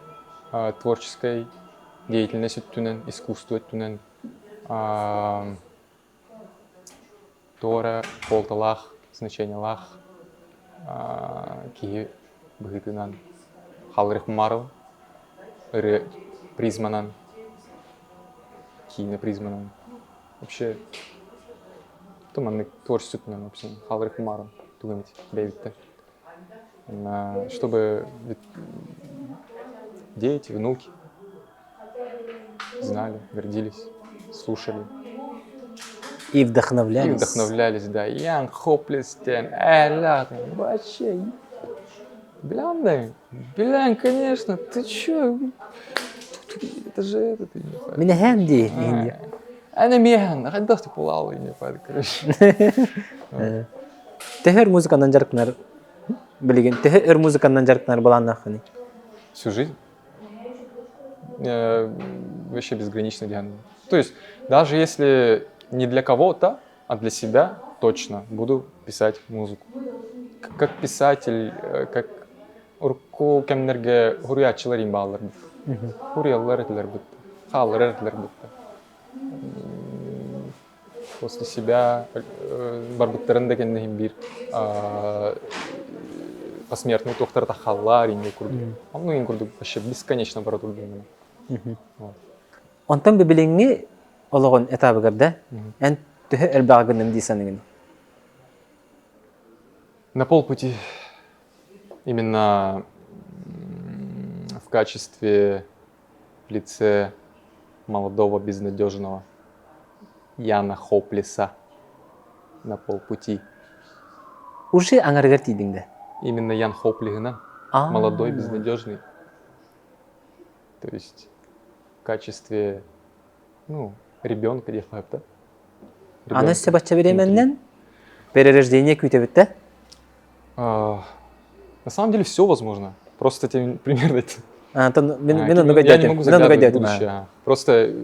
творческой деятельностью тюнен, искусству тюнен, тора, полталах, значение лах, ки быгытынан, халрых марыл, призманан, кине призманан. Вообще, туманный творчество тюнен, вообще, халрых марыл, тугамить, бейвитте. Чтобы дети, внуки знали, гордились, слушали. И вдохновлялись. Да. Ян Хоплистен, Элятен, вообще. Блян, конечно, ты чё? Это же этот, я не понимаю. Меня хэнди. Она механ, а когда ты пулал, я не понимаю, короче. Техер музыканан жаркнар. Билеген, техер музыканан жаркнар балан нахани. Всю жизнь. Вообще безграничный диагноз. То есть, даже если не для кого-то, а для себя, точно буду писать музыку. Как писатель, как урку кемнерге хуриячыларим балар бит. Хуриялар этлер бит. Халар этлер бит. После себя барбыттарын деген бир посмертный тоқтар тахаллар инде курду. Ну ин курду вообще бесконечно баратур мен. Онтан бибилеңни ологон этабыгарда эн төһө элбагынын дисаныгын. На полпути именно в качестве в лице молодого безнадежного Яна Хоплиса на полпути. Уже аңаргар тидиңде. Именно Ян Хоплигынан, молодой, безнадежный. То есть в качестве, ребенка, де-факто. Аны өсте бача беременнен перерождение күйтебітті? На самом деле все возможно. Просто тебе примерно... Я не могу загадывать будущее. Просто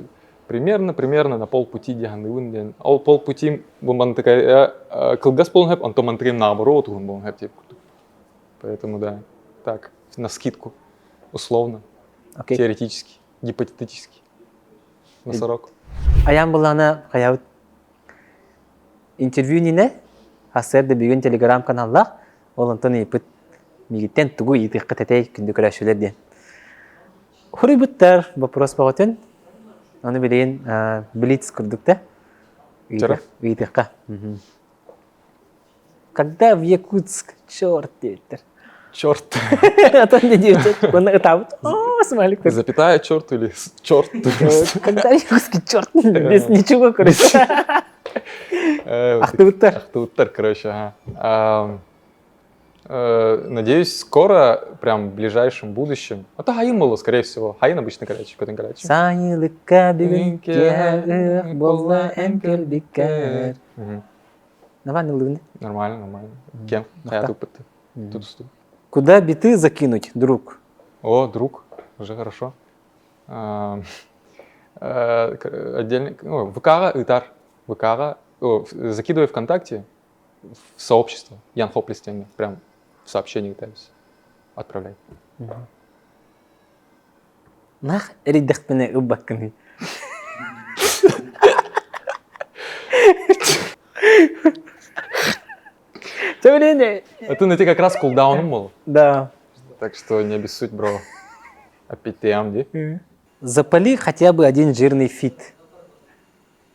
примерно на полпути диагнозен. Ал полпути бомбан такая кылгас полон хэп, антон мантрем наоборот он хэп типа. Поэтому да, так на скидку, условно, теоретически, гипотетически, носорог. А я была на каяут интервью нине, хасерде бүгін телеграм каналлах, ол антон епіт мегеттен тугу етік қытетей күнді көрәшілер ден. Хурибуттар вопрос боготен. Оны билейин блиц курдук да. Чара? Видеха. Когда в Якутск, черт дейтер. Черт. А то не дейтер. Он там, смайлик. Запятая черт или черт? Когда в Якутске черт, без ничего, короче. Ахтыбыттар. Ахтыбыттар, короче, ага. Надеюсь, скоро, прям в ближайшем будущем. Это Хаин было, скорее всего. Хаин обычно короче, көтен короче. Сайылыкка бүгін кеғық болла әмкелбеккер. Нормально. Нормально. Кем? Хаят опыт. Тут. Куда биты закинуть, друг? О, друг. Уже хорошо. Отдельно. ВК-га, Итар. ВК-га. Закидывай ВКонтакте в сообщество. Ян Хоплистенги. Прям в сообщении пытаюсь. Отправляй. Нах риддахпене убакканы. Это на тебе как раз кулдауном был. Да. Так что не обессудь, бро. Опять ты амди. Запали хотя бы один жирный фит.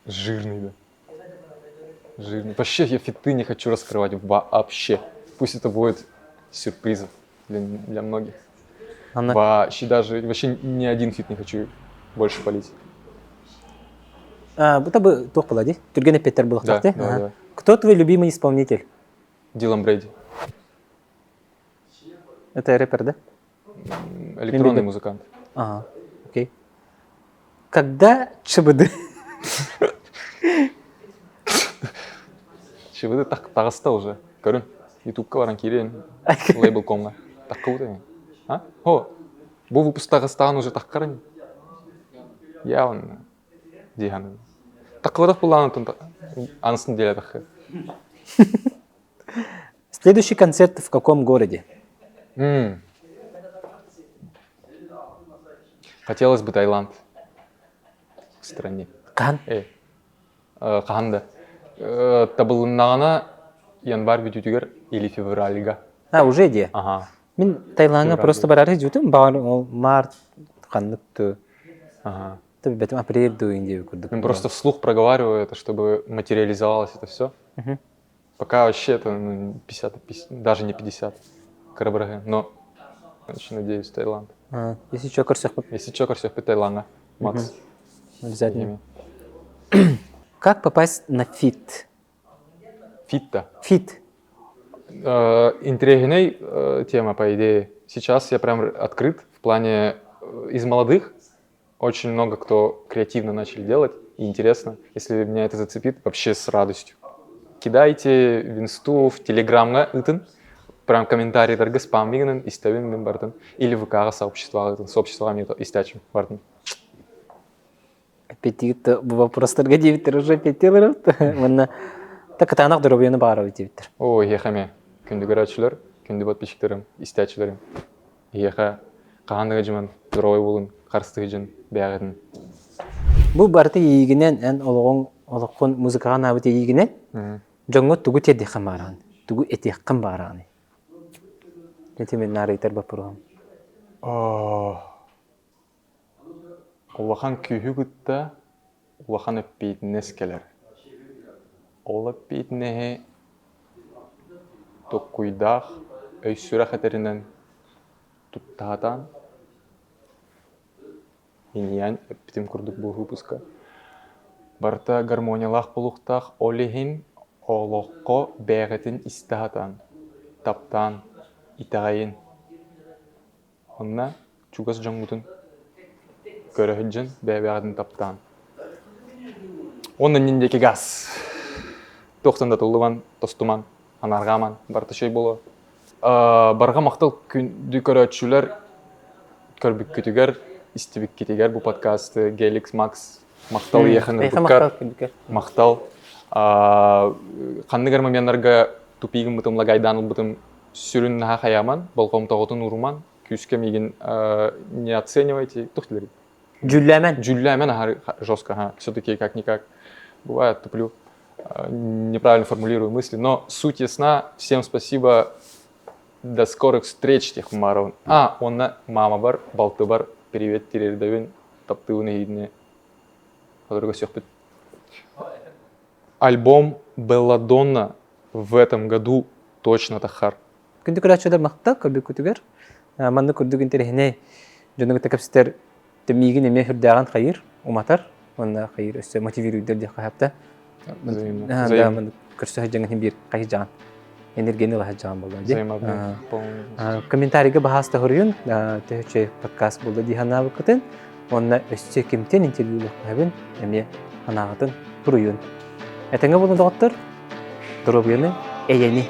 Жирный, да. Жирный. Вообще я фиты не хочу раскрывать вообще. Пусть это будет сюрпризов для многих. Вообще ни один фит не хочу больше палить. Это бы тух полади. Тургене Петер был. Да. Кто твой любимый исполнитель? Дилан Брейди. Это рэпер, да? Электронный музыкант. Ага, окей. Когда ЧБД? ЧБД тағыста уже. Көрін. Ютубқа баран керен. Лейбл комға. Таққа өте. О, бұл выпуск тағыстаған уже таққарын. Явно. Дейханы. Таққа өтақ бұл анысын деле таққа. Следующий концерт в каком городе? Хотелось бы Таиланд. В стране. Кан? Қағанда. Табылынағына январь бүтүтүгер или февральга. Уже де. Ага. Мен Таиландға просто барары жүтім. Март, қанлықты. Ага. Таби бәтім апрель дуынде көрдік. Мен просто вслух проговариваю это, чтобы материализовалось это все. Пока вообще это 50, даже не 50 карабрага, но очень надеюсь, Таиланд. Если что, корсех по Таиланда, Макс. Обязательно. Как попасть на фит? Фит-то? Фит. Интересная тема, по идее. Сейчас я прям открыт в плане из молодых. Очень много кто креативно начали делать. И интересно, если меня это зацепит, вообще с радостью. Кидайте в инсту, в телеграмға ытын, прям комментарийлерге спам бигенен, истебин мен бардын. Или в ВК-ға сообществоға ытын, сообществоға мен истячим бардын. Аппетит вопростарға дебиттер уже аппетилер. Так атанақ дұрабияны бары дебиттер. О, ехаме. Күнді көрәтшілер, күнді подписчиктерім, истячілерім. Еха, қағандығы жыман, дұрабай болын, қарыстығы жын, бәғетін. Бұл барды егінен, ән олыққын музыкаға набыт егінен, жоңғы түгі терді қамараған, түгі әте қым бараған. Нетемен нарайтар бапырған. Олақан күйі күтті, олақан өппейтін әскелер. Ол өппейтінеге тоққойдақ өйсүрі қатарынан тұттағатан. Ениян өппетім күрдік бұл выпуска. Барта гармониялақ бұлықтақ олығын олыққо бәғетін істағатан, таптан, итағайын. Онна чугас жаңғытын көріхіджін бәғетін таптан. Онна нендекі газ. Тоқтанда тұлдыман, тостыман, анарғаман, барта шей болу. Барға мақтал күнді көрәтшілер, көрбік күтігер, істебік кетегер бұл подкасты, Геликс, Макс, мақтал ехіні бұққар, мақтал. Қанды гармаменларға тупигін бұтым, лагайдан бұтым сүрін наға қаяман, болғым тағытын ұрман, күйскем еген не оценивайте, тұқтылары. Джуллямен жестко, все-таки как-никак. Бывает, туплю, неправильно формулирую мысли, но суть ясна. Всем спасибо, до скорых встреч, тех маров. Онна мама бар, балты бар, Привет, тирердевин, таптывын эйдіне. Которого сёхпет. Альбом Белладонна в этом году точно тахар. Күнді күрәтші да мақта көрді күтігер. Манны көрді күнтері Жонугу такапстер темигин эме хүрдаган хайыр уматар. Онна хайыр өсө мотивируйдер де кахапта. Да, мен көрсө жаңа бир кайжан. Энергияны ла жан болду. Комментарийге бахаста хөрүн, төчө подкаст болду дихана вакытын. Онна өсө кимтен интервьюлук хабын эме анагатын туруйун. Этеңе болду доктор. Дробьяны эйени